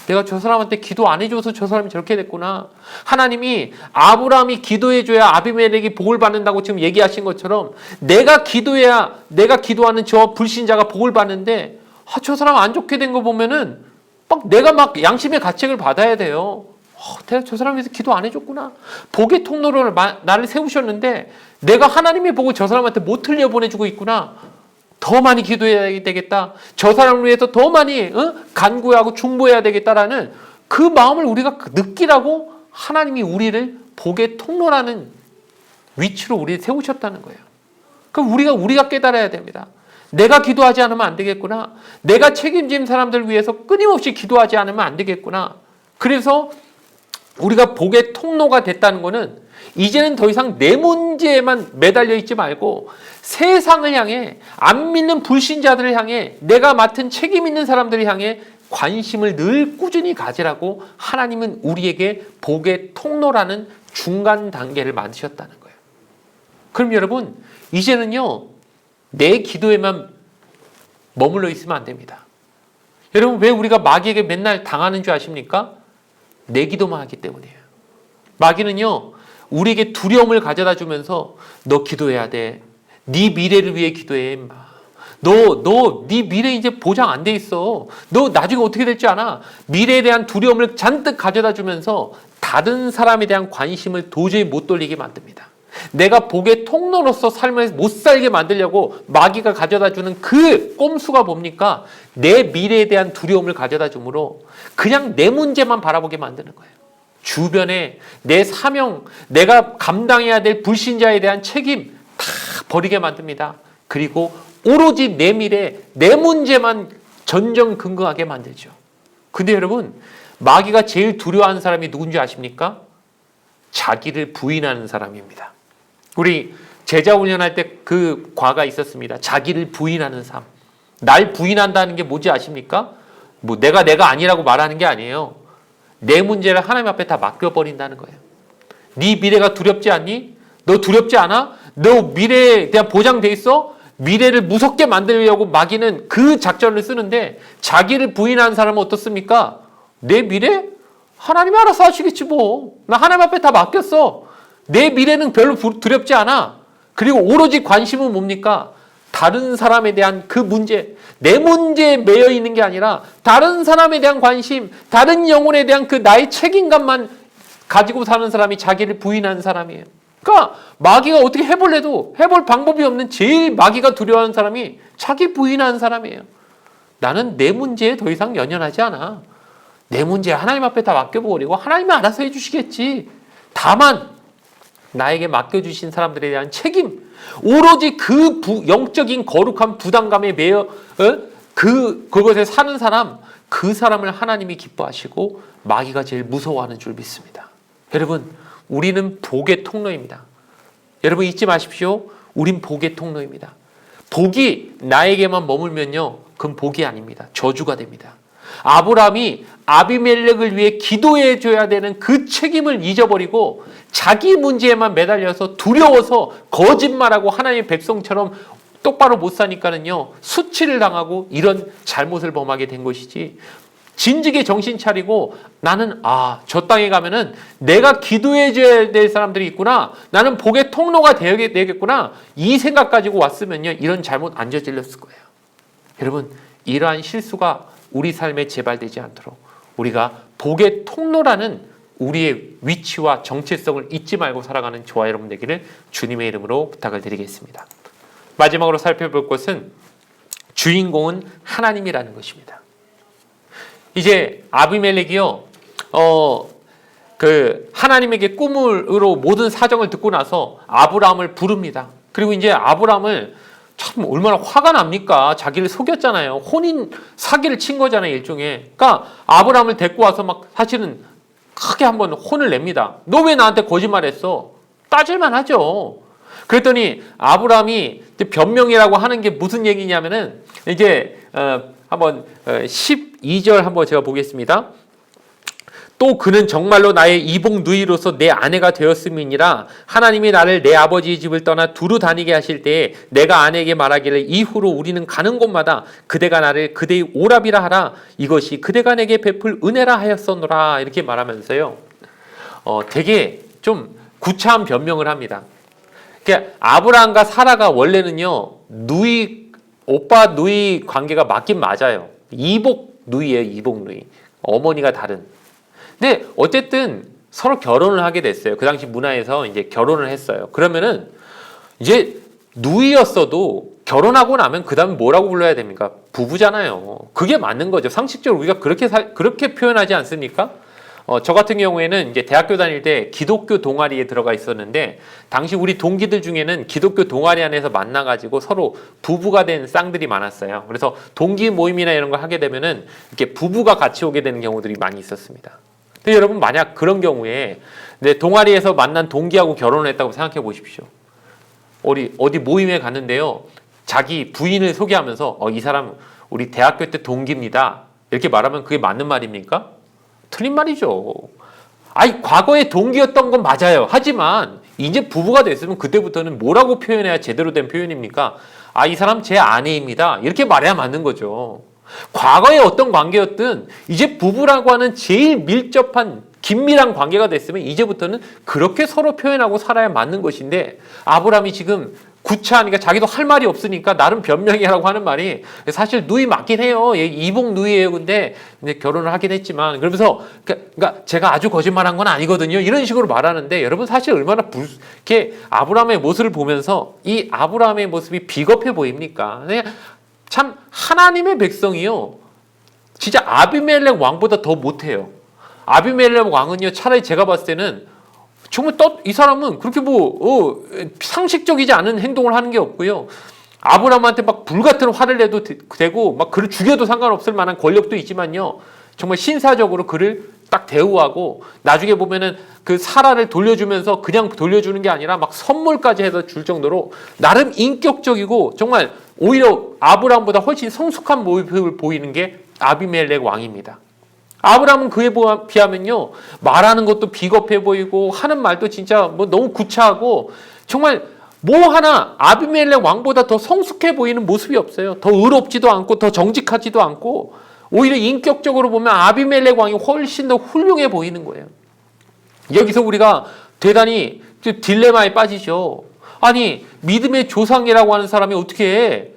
내가 저 사람한테 기도 안 해줘서 저 사람이 저렇게 됐구나. 하나님이 아브라함이 기도해줘야 아비멜렉이 복을 받는다고 지금 얘기하신 것처럼 내가 기도해야 내가 기도하는 저 불신자가 복을 받는데 저 사람 안 좋게 된 거 보면은 내가 막 양심의 가책을 받아야 돼요. 내가 저 사람에 대해서 기도 안 해줬구나. 복의 통로로 나를 세우셨는데 내가 하나님의 복을 저 사람한테 못 흘려보내주고 있구나. 더 많이 기도해야 되겠다. 저 사람을 위해서 더 많이 간구하고 중보해야 되겠다라는 그 마음을 우리가 느끼라고 하나님이 우리를 복의 통로라는 위치로 우리를 세우셨다는 거예요. 그럼 우리가 깨달아야 됩니다. 내가 기도하지 않으면 안 되겠구나. 내가 책임진 사람들 위해서 끊임없이 기도하지 않으면 안 되겠구나. 그래서 우리가 복의 통로가 됐다는 것은 이제는 더 이상 내 문제에만 매달려 있지 말고 세상을 향해, 안 믿는 불신자들을 향해, 내가 맡은 책임 있는 사람들을 향해 관심을 늘 꾸준히 가지라고 하나님은 우리에게 복의 통로라는 중간 단계를 만드셨다는 거예요. 그럼 여러분 이제는요, 내 기도에만 머물러 있으면 안 됩니다. 여러분 왜 우리가 마귀에게 맨날 당하는 줄 아십니까? 내 기도만 하기 때문이에요. 마귀는요, 우리에게 두려움을 가져다 주면서 너 기도해야 돼. 네 미래를 위해 기도해. 네 미래 이제 보장 안 돼 있어. 너 나중에 어떻게 될지 알아? 미래에 대한 두려움을 잔뜩 가져다 주면서 다른 사람에 대한 관심을 도저히 못 돌리게 만듭니다. 내가 복의 통로로서 삶을 못 살게 만들려고 마귀가 가져다 주는 그 꼼수가 뭡니까? 내 미래에 대한 두려움을 가져다 주므로 그냥 내 문제만 바라보게 만드는 거예요. 주변에 내 사명, 내가 감당해야 될 불신자에 대한 책임 다 버리게 만듭니다. 그리고 오로지 내 미래, 내 문제만 전전긍긍하게 만들죠. 근데 여러분, 마귀가 제일 두려워하는 사람이 누군지 아십니까? 자기를 부인하는 사람입니다. 우리 제자 훈련할 때 그 과가 있었습니다. 자기를 부인하는 삶. 날 부인한다는 게 뭔지 아십니까? 뭐 내가 아니라고 말하는 게 아니에요. 내 문제를 하나님 앞에 다 맡겨버린다는 거예요. 네 미래가 두렵지 않니? 너 두렵지 않아? 너 미래에 대한 보장돼 있어? 미래를 무섭게 만들려고 마귀는 그 작전을 쓰는데 자기를 부인하는 사람은 어떻습니까? 내 미래? 하나님이 알아서 하시겠지 뭐. 나 하나님 앞에 다 맡겼어. 내 미래는 별로 두렵지 않아. 그리고 오로지 관심은 뭡니까? 다른 사람에 대한 그 문제, 내 문제에 매여 있는 게 아니라 다른 사람에 대한 관심, 다른 영혼에 대한 그 나의 책임감만 가지고 사는 사람이 자기를 부인하는 사람이에요. 그러니까 마귀가 어떻게 해볼래도 해볼 방법이 없는 제일 마귀가 두려워하는 사람이 자기 부인하는 사람이에요. 나는 내 문제에 더 이상 연연하지 않아. 내 문제 하나님 앞에 다 맡겨버리고 하나님이 알아서 해주시겠지. 다만 나에게 맡겨주신 사람들에 대한 책임, 오로지 그 영적인 거룩한 부담감에 매여 그것에 사는 사람, 그 사람을 하나님이 기뻐하시고 마귀가 제일 무서워하는 줄 믿습니다. 여러분, 우리는 복의 통로입니다. 여러분 잊지 마십시오. 우린 복의 통로입니다. 복이 나에게만 머물면요, 그건 복이 아닙니다. 저주가 됩니다. 아브라함이 아비멜렉을 위해 기도해 줘야 되는 그 책임을 잊어버리고 자기 문제에만 매달려서 두려워서 거짓말하고 하나님의 백성처럼 똑바로 못 사니까는요, 수치를 당하고 이런 잘못을 범하게 된 것이지, 진즉에 정신 차리고 나는 저 땅에 가면은 내가 기도해 줘야 될 사람들이 있구나, 나는 복의 통로가 되겠구나, 이 생각 가지고 왔으면요, 이런 잘못 안 저질렀을 거예요. 여러분, 이러한 실수가 우리 삶에 재발되지 않도록 우리가 복의 통로라는 우리의 위치와 정체성을 잊지 말고 살아가는 저와 여러분 되기를 주님의 이름으로 부탁을 드리겠습니다. 마지막으로 살펴볼 것은 주인공은 하나님이라는 것입니다. 이제 아비멜렉이요, 하나님에게 꿈으로 모든 사정을 듣고 나서 아브라함을 부릅니다. 그리고 이제 아브라함을 참 얼마나 화가 납니까? 자기를 속였잖아요. 혼인 사기를 친 거잖아요, 일종의. 그러니까 아브라함을 데리고 와서 막 사실은 크게 한번 혼을 냅니다. 너 왜 나한테 거짓말했어? 따질만 하죠. 그랬더니 아브라함이 변명이라고 하는 게 무슨 얘기냐면은 이제 한번 12절 한번 제가 보겠습니다. 또 그는 정말로 나의 이복 누이로서 내 아내가 되었음이니라. 하나님이 나를 내 아버지의 집을 떠나 두루 다니게 하실 때에 내가 아내에게 말하기를 이후로 우리는 가는 곳마다 그대가 나를 그대의 오랍이라 하라. 이것이 그대가 내게 베풀 은혜라 하였었노라. 이렇게 말하면서요, 되게 좀 구차한 변명을 합니다. 그러니까 아브라함과 사라가 원래는요, 오빠 누이 관계가 맞긴 맞아요. 이복 누이예요, 이복 누이. 어머니가 다른. 근데 어쨌든 서로 결혼을 하게 됐어요. 그 당시 문화에서 이제 결혼을 했어요. 그러면은 이제 누이였어도 결혼하고 나면 그 다음에 뭐라고 불러야 됩니까? 부부잖아요. 그게 맞는 거죠. 상식적으로 우리가 그렇게 표현하지 않습니까? 저 같은 경우에는 이제 대학교 다닐 때 기독교 동아리에 들어가 있었는데, 당시 우리 동기들 중에는 기독교 동아리 안에서 만나가지고 서로 부부가 된 쌍들이 많았어요. 그래서 동기 모임이나 이런 걸 하게 되면은 이렇게 부부가 같이 오게 되는 경우들이 많이 있었습니다. 근데 여러분, 만약 그런 경우에 내 동아리에서 만난 동기하고 결혼을 했다고 생각해 보십시오. 어디 모임에 갔는데요, 자기 부인을 소개하면서 이 사람 우리 대학교 때 동기입니다, 이렇게 말하면 그게 맞는 말입니까? 틀린 말이죠. 과거에 동기였던 건 맞아요. 하지만 이제 부부가 됐으면 그때부터는 뭐라고 표현해야 제대로 된 표현입니까? 이 사람 제 아내입니다, 이렇게 말해야 맞는 거죠. 과거에 어떤 관계였든 이제 부부라고 하는 제일 밀접한 긴밀한 관계가 됐으면 이제부터는 그렇게 서로 표현하고 살아야 맞는 것인데, 아브라함이 지금 구차하니까 자기도 할 말이 없으니까 나름 변명이라고 하는 말이 사실 누이 맞긴 해요. 이복 누이예요. 근데 결혼을 하긴 했지만 그러면서 그러니까 제가 아주 거짓말한 건 아니거든요. 이런 식으로 말하는데 여러분 사실 얼마나 이렇게 아브라함의 모습을 보면서 이 아브라함의 모습이 비겁해 보입니까? 참 하나님의 백성이요. 진짜 아비멜렉 왕보다 더 못해요. 아비멜렉 왕은요. 차라리 제가 봤을 때는 정말 이 사람은 그렇게 상식적이지 않은 행동을 하는 게 없고요. 아브라함한테 막 불같은 화를 내도 되고 막 그를 죽여도 상관없을 만한 권력도 있지만요. 정말 신사적으로 그를 딱 대우하고 나중에 보면은 그 사라를 돌려주면서 그냥 돌려주는 게 아니라 막 선물까지 해서 줄 정도로 나름 인격적이고 정말 오히려 아브라함보다 훨씬 성숙한 모습을 보이는 게 아비멜렉 왕입니다. 아브라함은 그에 비하면요 말하는 것도 비겁해 보이고 하는 말도 진짜 뭐 너무 구차하고 정말 뭐 하나 아비멜렉 왕보다 더 성숙해 보이는 모습이 없어요. 더 의롭지도 않고 더 정직하지도 않고 오히려 인격적으로 보면 아비멜렉 왕이 훨씬 더 훌륭해 보이는 거예요. 여기서 우리가 대단히 딜레마에 빠지죠. 아니 믿음의 조상이라고 하는 사람이 어떻게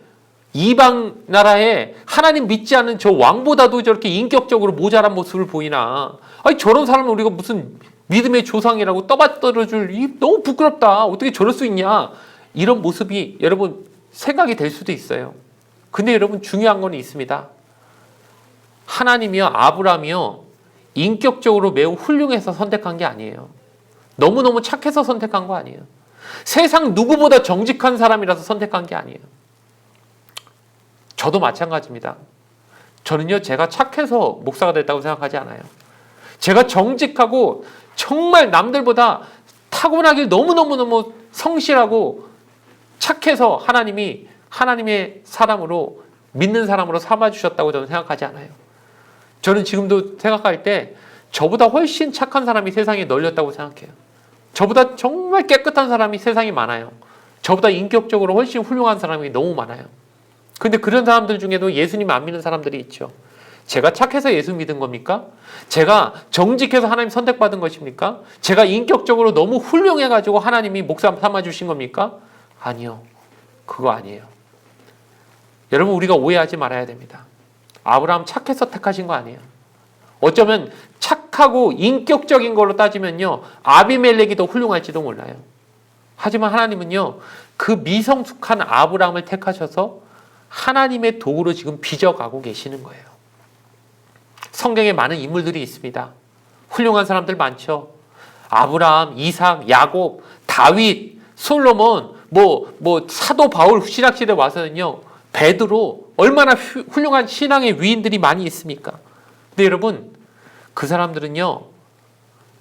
이방 나라에 하나님 믿지 않는 저 왕보다도 저렇게 인격적으로 모자란 모습을 보이나. 아니 저런 사람을 우리가 무슨 믿음의 조상이라고 떠받들어줄 너무 부끄럽다. 어떻게 저럴 수 있냐. 이런 모습이 여러분 생각이 될 수도 있어요. 근데 여러분 중요한 건 있습니다. 하나님이요 아브라함이요 인격적으로 매우 훌륭해서 선택한 게 아니에요. 너무너무 착해서 선택한 거 아니에요. 세상 누구보다 정직한 사람이라서 선택한 게 아니에요. 저도 마찬가지입니다. 저는요, 제가 착해서 목사가 됐다고 생각하지 않아요. 제가 정직하고 정말 남들보다 타고나길 너무너무 성실하고 착해서 하나님이 하나님의 사람으로 믿는 사람으로 삼아주셨다고 저는 생각하지 않아요. 저는 지금도 생각할 때 저보다 훨씬 착한 사람이 세상에 널렸다고 생각해요. 저보다 정말 깨끗한 사람이 세상에 많아요. 저보다 인격적으로 훨씬 훌륭한 사람이 너무 많아요. 근데 그런 사람들 중에도 예수님 안 믿는 사람들이 있죠. 제가 착해서 예수 믿은 겁니까? 제가 정직해서 하나님 선택받은 것입니까? 제가 인격적으로 너무 훌륭해가지고 하나님이 목사 삼아주신 겁니까? 아니요. 그거 아니에요. 여러분 우리가 오해하지 말아야 됩니다. 아브라함 착해서 택하신 거 아니에요. 어쩌면 착하고 인격적인 걸로 따지면요. 아비멜렉이 더 훌륭할지도 몰라요. 하지만 하나님은요. 그 미성숙한 아브라함을 택하셔서 하나님의 도구로 지금 빚어가고 계시는 거예요. 성경에 많은 인물들이 있습니다. 훌륭한 사람들 많죠. 아브라함, 이삭, 야곱, 다윗, 솔로몬, 사도 바울 신학시대 와서는요. 베드로 얼마나 훌륭한 신앙의 위인들이 많이 있습니까? 근데 여러분 그 사람들은요.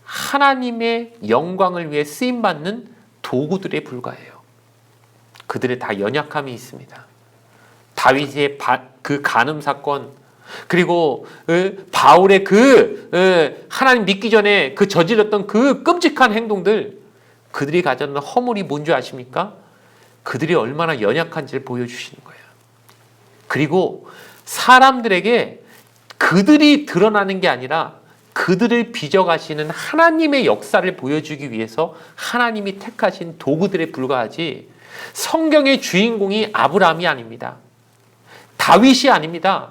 하나님의 영광을 위해 쓰임받는 도구들에 불과해요. 그들의 다 연약함이 있습니다. 다윗의 그 간음 사건 그리고 바울의 하나님 믿기 전에 그 저질렀던 그 끔찍한 행동들 그들이 가졌는 허물이 뭔지 아십니까? 그들이 얼마나 연약한지를 보여주시는 거예요. 그리고 사람들에게 그들이 드러나는 게 아니라 그들을 빚어가시는 하나님의 역사를 보여주기 위해서 하나님이 택하신 도구들에 불과하지 성경의 주인공이 아브라함이 아닙니다. 다윗이 아닙니다.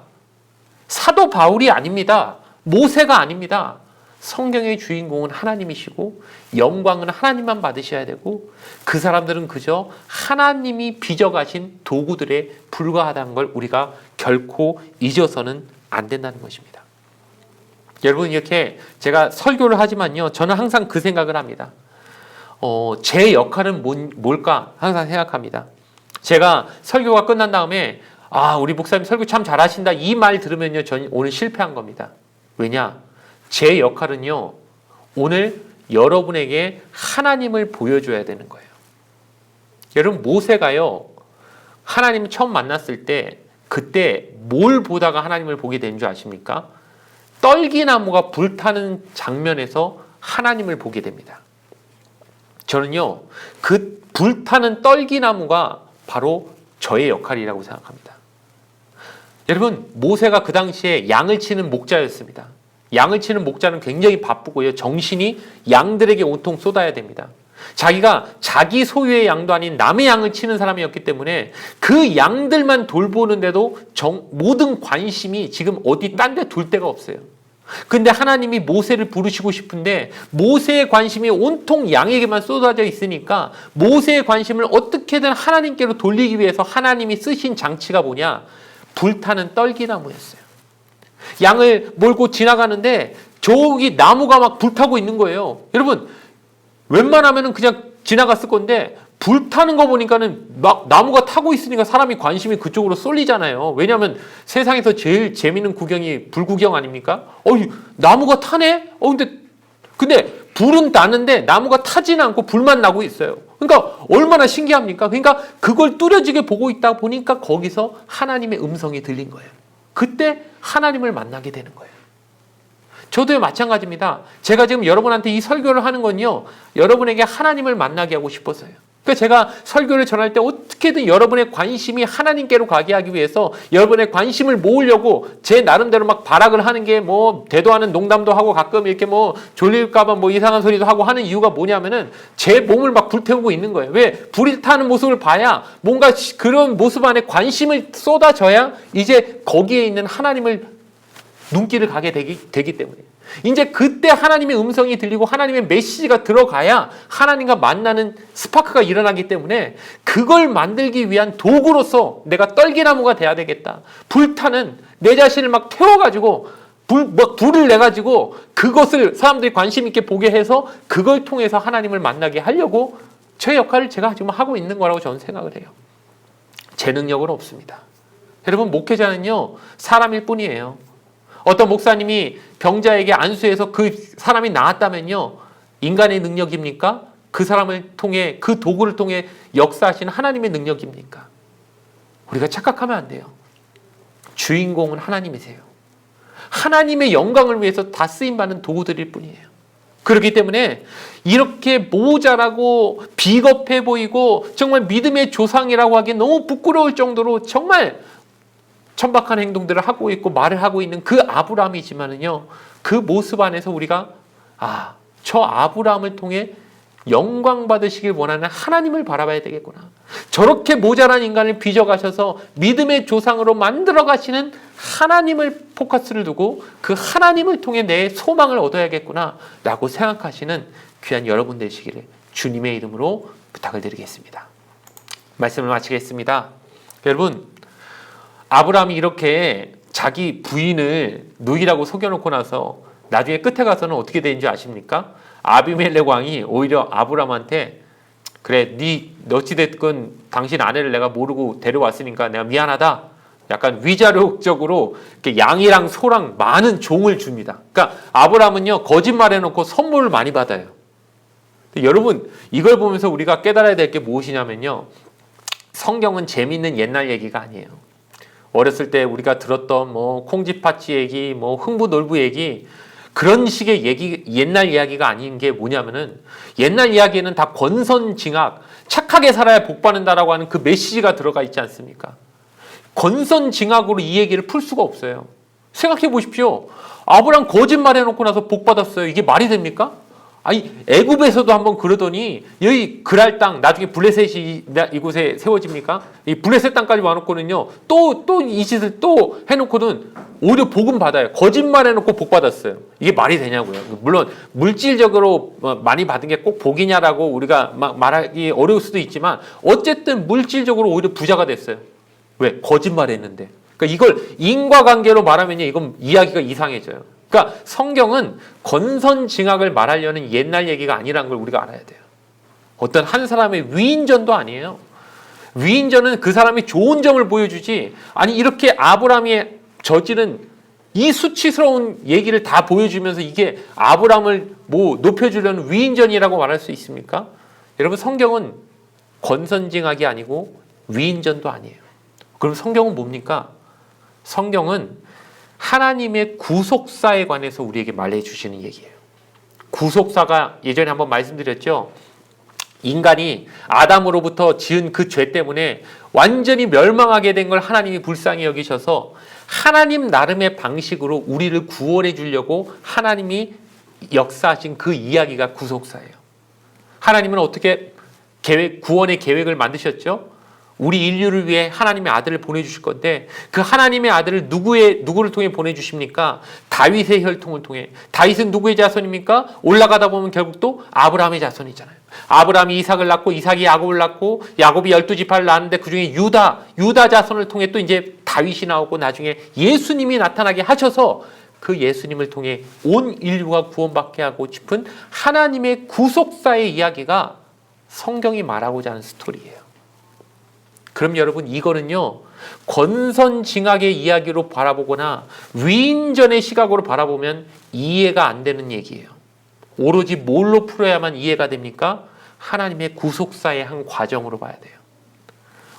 사도 바울이 아닙니다. 모세가 아닙니다. 성경의 주인공은 하나님이시고 영광은 하나님만 받으셔야 되고 그 사람들은 그저 하나님이 빚어가신 도구들에 불과하다는 걸 우리가 결코 잊어서는 안 된다는 것입니다. 여러분 이렇게 제가 설교를 하지만요. 저는 항상 그 생각을 합니다. 제 역할은 뭘까 항상 생각합니다. 제가 설교가 끝난 다음에 우리 목사님 설교 참 잘하신다 이 말 들으면요 전 오늘 실패한 겁니다. 왜냐? 제 역할은요 오늘 여러분에게 하나님을 보여줘야 되는 거예요. 여러분 모세가요 하나님 처음 만났을 때 그때 뭘 보다가 하나님을 보게 된 줄 아십니까? 떨기나무가 불타는 장면에서 하나님을 보게 됩니다. 저는요 그 불타는 떨기나무가 바로 저의 역할이라고 생각합니다. 여러분 모세가 그 당시에 양을 치는 목자였습니다. 양을 치는 목자는 굉장히 바쁘고요. 정신이 양들에게 온통 쏟아야 됩니다. 자기가 자기 소유의 양도 아닌 남의 양을 치는 사람이었기 때문에 그 양들만 돌보는데도 모든 관심이 지금 어디 딴 데 둘 데가 없어요. 근데 하나님이 모세를 부르시고 싶은데 모세의 관심이 온통 양에게만 쏟아져 있으니까 모세의 관심을 어떻게든 하나님께로 돌리기 위해서 하나님이 쓰신 장치가 뭐냐? 불타는 떨기나무였어요. 양을 몰고 지나가는데 저기 나무가 막 불타고 있는 거예요. 여러분, 웬만하면 그냥 지나갔을 건데 불타는 거 보니까는 막 나무가 타고 있으니까 사람이 관심이 그쪽으로 쏠리잖아요. 왜냐하면 세상에서 제일 재밌는 구경이 불구경 아닙니까? 나무가 타네? 근데 불은 나는데 나무가 타지는 않고 불만 나고 있어요. 그러니까 얼마나 신기합니까? 그러니까 그걸 뚜렷하게 보고 있다 보니까 거기서 하나님의 음성이 들린 거예요. 그때 하나님을 만나게 되는 거예요. 저도 마찬가지입니다. 제가 지금 여러분한테 이 설교를 하는 건요, 여러분에게 하나님을 만나게 하고 싶어서요. 그러니까 제가 설교를 전할 때 어떻게든 여러분의 관심이 하나님께로 가게 하기 위해서 여러분의 관심을 모으려고 제 나름대로 막 발악을 하는 게 뭐 대도 않은 농담도 하고 가끔 이렇게 뭐 졸릴까봐 뭐 이상한 소리도 하고 하는 이유가 뭐냐면은 제 몸을 막 불태우고 있는 거예요. 왜? 불이 타는 모습을 봐야 뭔가 그런 모습 안에 관심을 쏟아져야 이제 거기에 있는 하나님을 눈길을 가게 되기 때문에 이제 그때 하나님의 음성이 들리고 하나님의 메시지가 들어가야 하나님과 만나는 스파크가 일어나기 때문에 그걸 만들기 위한 도구로서 내가 떨기나무가 돼야 되겠다. 불타는 내 자신을 막 태워가지고 불을 내가지고 그것을 사람들이 관심 있게 보게 해서 그걸 통해서 하나님을 만나게 하려고 제 역할을 제가 지금 하고 있는 거라고 저는 생각을 해요. 제 능력은 없습니다. 여러분, 목회자는요 사람일 뿐이에요. 어떤 목사님이 병자에게 안수해서 그 사람이 나았다면요, 인간의 능력입니까? 그 사람을 통해, 그 도구를 통해 역사하신 하나님의 능력입니까? 우리가 착각하면 안 돼요. 주인공은 하나님이세요. 하나님의 영광을 위해서 다 쓰임받는 도구들일 뿐이에요. 그렇기 때문에 이렇게 모자라고 비겁해 보이고 정말 믿음의 조상이라고 하기 너무 부끄러울 정도로 정말 천박한 행동들을 하고 있고 말을 하고 있는 그 아브라함이지만은요, 그 모습 안에서 우리가 저 아브라함을 통해 영광 받으시길 원하는 하나님을 바라봐야 되겠구나. 저렇게 모자란 인간을 빚어가셔서 믿음의 조상으로 만들어 가시는 하나님을 포커스를 두고 그 하나님을 통해 내 소망을 얻어야겠구나 라고 생각하시는 귀한 여러분 되시기를 주님의 이름으로 부탁을 드리겠습니다. 말씀을 마치겠습니다. 여러분, 아브라함이 이렇게 자기 부인을 누이라고 속여놓고 나서 나중에 끝에 가서는 어떻게 되는지 아십니까? 아비멜렉 왕이 오히려 아브라함한테 그래, 네 어찌됐건 당신 아내를 내가 모르고 데려왔으니까 내가 미안하다. 약간 위자료적으로 이렇게 양이랑 소랑 많은 종을 줍니다. 그러니까 아브라함은요 거짓말해놓고 선물을 많이 받아요. 여러분, 이걸 보면서 우리가 깨달아야 될 게 무엇이냐면요, 성경은 재밌는 옛날 얘기가 아니에요. 어렸을 때 우리가 들었던 뭐 콩쥐팥쥐 얘기, 뭐 흥부놀부 얘기, 그런 식의 얘기, 옛날 이야기가 아닌 게 뭐냐면은 옛날 이야기에는 다 권선징악, 착하게 살아야 복 받는다라고 하는 그 메시지가 들어가 있지 않습니까? 권선징악으로 이 얘기를 풀 수가 없어요. 생각해 보십시오. 아브라함 거짓말 해놓고 나서 복 받았어요. 이게 말이 됩니까? 아니, 애굽에서도 한번 그러더니 여기 그랄 땅, 나중에 블레셋이 이곳에 세워집니까? 이 블레셋 땅까지 와놓고는요, 또 이 짓을 또 해놓고는 오히려 복음 받아요. 거짓말 해놓고 복 받았어요. 이게 말이 되냐고요. 물론 물질적으로 많이 받은 게 꼭 복이냐라고 우리가 막 말하기 어려울 수도 있지만 어쨌든 물질적으로 오히려 부자가 됐어요. 왜? 거짓말 했는데. 그러니까 이걸 인과관계로 말하면요, 이건 이야기가 이상해져요. 그러니까 성경은 권선징악을 말하려는 옛날 얘기가 아니라는 걸 우리가 알아야 돼요. 어떤 한 사람의 위인전도 아니에요. 위인전은 그 사람이 좋은 점을 보여주지, 아니 이렇게 아브라함이 저지른 이 수치스러운 얘기를 다 보여주면서 이게 아브라함을 뭐 높여주려는 위인전이라고 말할 수 있습니까? 여러분, 성경은 권선징악이 아니고 위인전도 아니에요. 그럼 성경은 뭡니까? 성경은 하나님의 구속사에 관해서 우리에게 말해주시는 얘기예요. 구속사가 예전에 한번 말씀드렸죠. 인간이 아담으로부터 지은 그 죄 때문에 완전히 멸망하게 된 걸 하나님이 불쌍히 여기셔서 하나님 나름의 방식으로 우리를 구원해 주려고 하나님이 역사하신 그 이야기가 구속사예요. 하나님은 어떻게 구원의 계획을 만드셨죠? 우리 인류를 위해 하나님의 아들을 보내주실 건데 그 하나님의 아들을 누구를 통해 보내주십니까? 다윗의 혈통을 통해. 다윗은 누구의 자손입니까? 올라가다 보면 결국 또 아브라함의 자손이잖아요. 아브라함이 이삭을 낳고 이삭이 야곱을 낳고 야곱이 12지파를 낳았는데 그중에 유다 자손을 통해 또 이제 다윗이 나오고 나중에 예수님이 나타나게 하셔서 그 예수님을 통해 온 인류가 구원받게 하고 싶은 하나님의 구속사의 이야기가 성경이 말하고자 하는 스토리예요. 그럼 여러분 이거는요 권선징악의 이야기로 바라보거나 위인전의 시각으로 바라보면 이해가 안 되는 얘기예요. 오로지 뭘로 풀어야만 이해가 됩니까? 하나님의 구속사의 한 과정으로 봐야 돼요.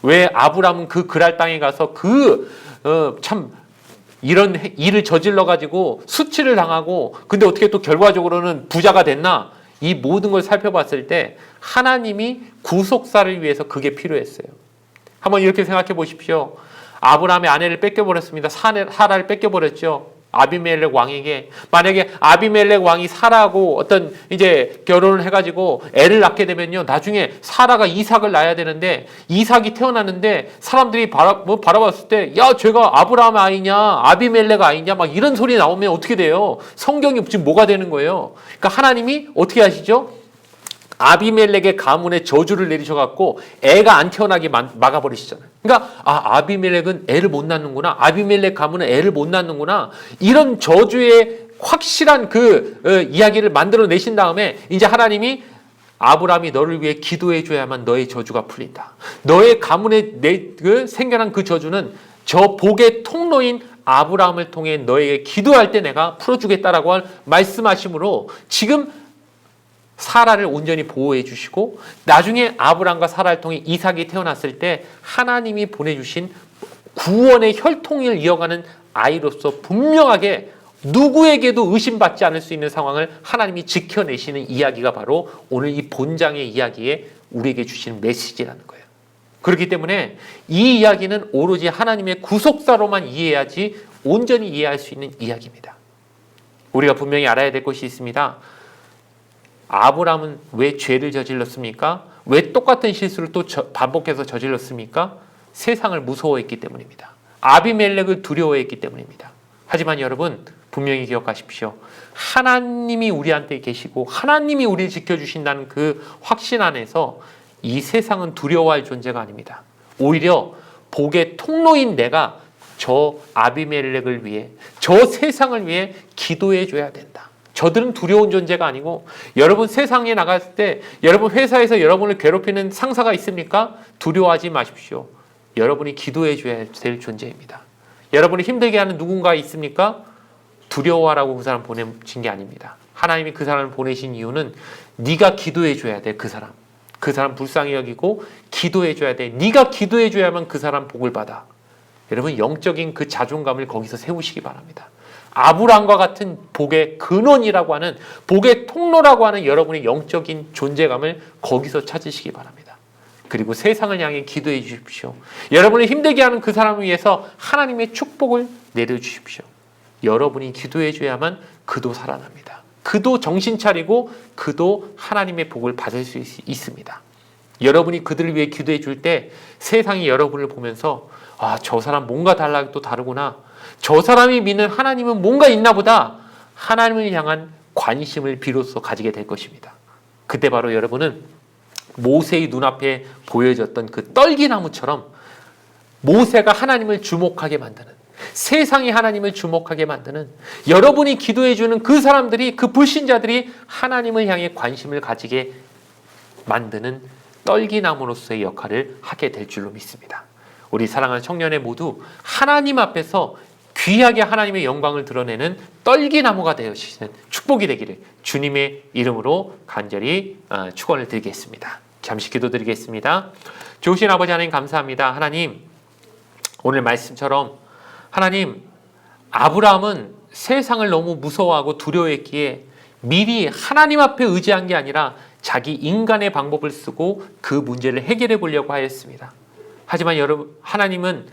왜 아브라함은 그 그랄 땅에 가서 참 이런 일을 저질러 가지고 수치를 당하고 근데 어떻게 또 결과적으로는 부자가 됐나? 이 모든 걸 살펴봤을 때 하나님이 구속사를 위해서 그게 필요했어요. 한번 이렇게 생각해 보십시오. 아브라함의 아내를 뺏겨버렸습니다. 사라를 뺏겨버렸죠. 아비멜렉 왕에게. 만약에 아비멜렉 왕이 사라하고 어떤 이제 결혼을 해가지고 애를 낳게 되면요. 나중에 사라가 이삭을 낳아야 되는데 이삭이 태어났는데 사람들이 바라봤을 때 야, 쟤가 아브라함 아이냐? 아비멜렉 아이냐? 막 이런 소리 나오면 어떻게 돼요? 성경이 지금 뭐가 되는 거예요? 그러니까 하나님이 어떻게 하시죠? 아비멜렉의 가문에 저주를 내리셔갖고 애가 안 태어나게 막아버리시잖아요. 그러니까 아비멜렉은 애를 못 낳는구나. 아비멜렉 가문은 애를 못 낳는구나. 이런 저주의 확실한 이야기를 만들어내신 다음에 이제 하나님이 아브라함이 너를 위해 기도해 줘야만 너의 저주가 풀린다. 너의 가문에 생겨난 그 저주는 저 복의 통로인 아브라함을 통해 너에게 기도할 때 내가 풀어주겠다라고 말씀하심으로 지금 사라를 온전히 보호해 주시고 나중에 아브람과 사라를 통해 이삭이 태어났을 때 하나님이 보내주신 구원의 혈통을 이어가는 아이로서 분명하게 누구에게도 의심받지 않을 수 있는 상황을 하나님이 지켜내시는 이야기가 바로 오늘 이 본장의 이야기에 우리에게 주시는 메시지라는 거예요. 그렇기 때문에 이 이야기는 오로지 하나님의 구속사로만 이해해야지 온전히 이해할 수 있는 이야기입니다. 우리가 분명히 알아야 될 것이 있습니다. 아브라함은 왜 죄를 저질렀습니까? 왜 똑같은 실수를 또 반복해서 저질렀습니까? 세상을 무서워했기 때문입니다. 아비멜렉을 두려워했기 때문입니다. 하지만 여러분 분명히 기억하십시오. 하나님이 우리한테 계시고 하나님이 우리를 지켜주신다는 그 확신 안에서 이 세상은 두려워할 존재가 아닙니다. 오히려 복의 통로인 내가 저 아비멜렉을 위해 저 세상을 위해 기도해 줘야 된다. 저들은 두려운 존재가 아니고 여러분 세상에 나갔을 때 여러분 회사에서 여러분을 괴롭히는 상사가 있습니까? 두려워하지 마십시오. 여러분이 기도해 줘야 될 존재입니다. 여러분이 힘들게 하는 누군가 있습니까? 두려워하라고 그 사람 보내신 게 아닙니다. 하나님이 그 사람을 보내신 이유는 네가 기도해 줘야 돼. 그 사람 불쌍히 여기고 기도해 줘야 돼. 네가 기도해 줘야만 그 사람 복을 받아. 여러분 영적인 그 자존감을 거기서 세우시기 바랍니다. 아브람과 같은 복의 근원이라고 하는 복의 통로라고 하는 여러분의 영적인 존재감을 거기서 찾으시기 바랍니다. 그리고 세상을 향해 기도해 주십시오. 여러분을 힘들게 하는 그 사람을 위해서 하나님의 축복을 내려주십시오. 여러분이 기도해 줘야만 그도 살아납니다. 그도 정신 차리고 그도 하나님의 복을 받을 수 있습니다. 여러분이 그들을 위해 기도해 줄 때 세상이 여러분을 보면서 저 사람 뭔가 또 다르구나. 저 사람이 믿는 하나님은 뭔가 있나 보다. 하나님을 향한 관심을 비로소 가지게 될 것입니다. 그때 바로 여러분은 모세의 눈앞에 보여졌던 그 떨기나무처럼 모세가 하나님을 주목하게 만드는 세상이 하나님을 주목하게 만드는 여러분이 기도해 주는 그 사람들이 그 불신자들이 하나님을 향해 관심을 가지게 만드는 떨기나무로서의 역할을 하게 될 줄로 믿습니다. 우리 사랑하는 청년의 모두 하나님 앞에서 귀하게 하나님의 영광을 드러내는 떨기나무가 되어주시는 축복이 되기를 주님의 이름으로 간절히 축원을 드리겠습니다. 잠시 기도드리겠습니다. 좋으신 아버지 하나님 감사합니다. 하나님 오늘 말씀처럼 하나님 아브라함은 세상을 너무 무서워하고 두려워했기에 미리 하나님 앞에 의지한 게 아니라 자기 인간의 방법을 쓰고 그 문제를 해결해 보려고 하였습니다. 하지만 여러분 하나님은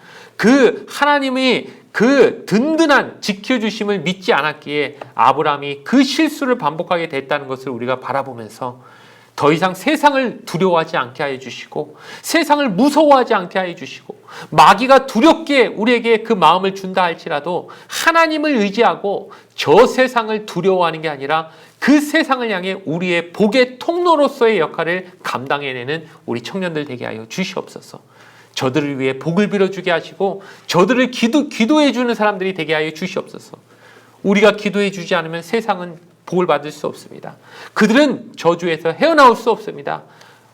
하나님이 그 든든한 지켜주심을 믿지 않았기에 아브라함이 그 실수를 반복하게 됐다는 것을 우리가 바라보면서 더 이상 세상을 두려워하지 않게 하여 주시고 세상을 무서워하지 않게 하여 주시고 마귀가 두렵게 우리에게 그 마음을 준다 할지라도 하나님을 의지하고 저 세상을 두려워하는 게 아니라 그 세상을 향해 우리의 복의 통로로서의 역할을 감당해내는 우리 청년들 되게 하여 주시옵소서. 저들을 위해 복을 빌어주게 하시고 저들을 기도해 주는 사람들이 되게 하여 주시옵소서. 우리가 기도해 주지 않으면 세상은 복을 받을 수 없습니다. 그들은 저주에서 헤어나올 수 없습니다.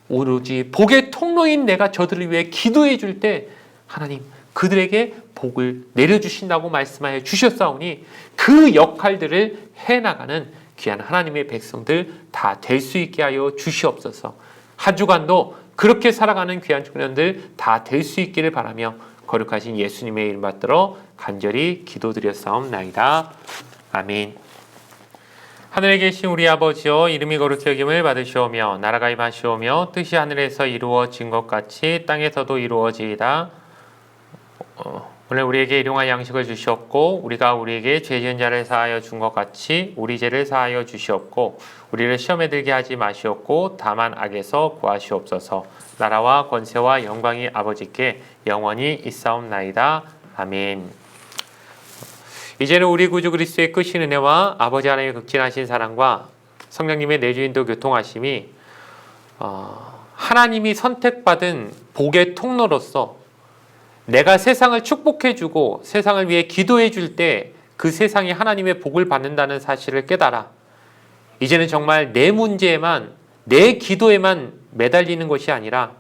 오로지 복의 통로인 내가 저들을 위해 기도해 줄 때 하나님 그들에게 복을 내려주신다고 말씀하여 주셨사오니 그 역할들을 해나가는 귀한 하나님의 백성들 다 될 수 있게 하여 주시옵소서. 한 주간도 그렇게 살아가는 귀한 청년들 다 될 수 있기를 바라며 거룩하신 예수님의 이름 받들어 간절히 기도드렸사옵나이다. 아멘. 하늘에 계신 우리 아버지여, 이름이 거룩히 여김을 받으시오며 나라가 임하시오며 뜻이 하늘에서 이루어진 것 같이 땅에서도 이루어지이다. 오늘 우리에게 일용할 양식을 주시옵고 우리가 우리에게 죄 지은 자를 사하여 준 것 같이 우리 죄를 사하여 주시옵고 우리를 시험에 들게 하지 마시옵고 다만 악에서 구하시옵소서. 나라와 권세와 영광이 아버지께 영원히 있사옵나이다. 아멘. 이제는 우리 구주 그리스도의 크신 은혜와 아버지 하나님의 극진하신 사랑과 성령님의 내주인도 교통하심이 하나님이 선택받은 복의 통로로서 내가 세상을 축복해주고 세상을 위해 기도해줄 때 그 세상이 하나님의 복을 받는다는 사실을 깨달아 이제는 정말 내 문제에만 내 기도에만 매달리는 것이 아니라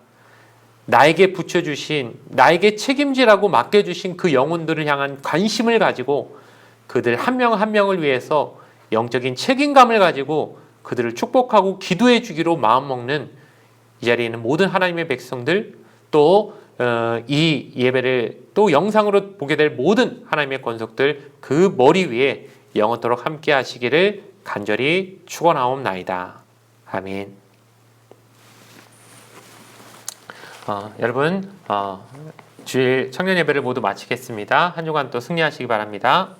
나에게 붙여주신 나에게 책임지라고 맡겨주신 그 영혼들을 향한 관심을 가지고 그들 한 명 한 명을 위해서 영적인 책임감을 가지고 그들을 축복하고 기도해 주기로 마음먹는 이 자리에 있는 모든 하나님의 백성들 또 이 예배를 또 영상으로 보게 될 모든 하나님의 권속들 그 머리 위에 영원토록 함께 하시기를 간절히 축원하옵나이다. 아멘. 여러분 주일 청년 예배를 모두 마치겠습니다. 한 주간 또 승리하시기 바랍니다.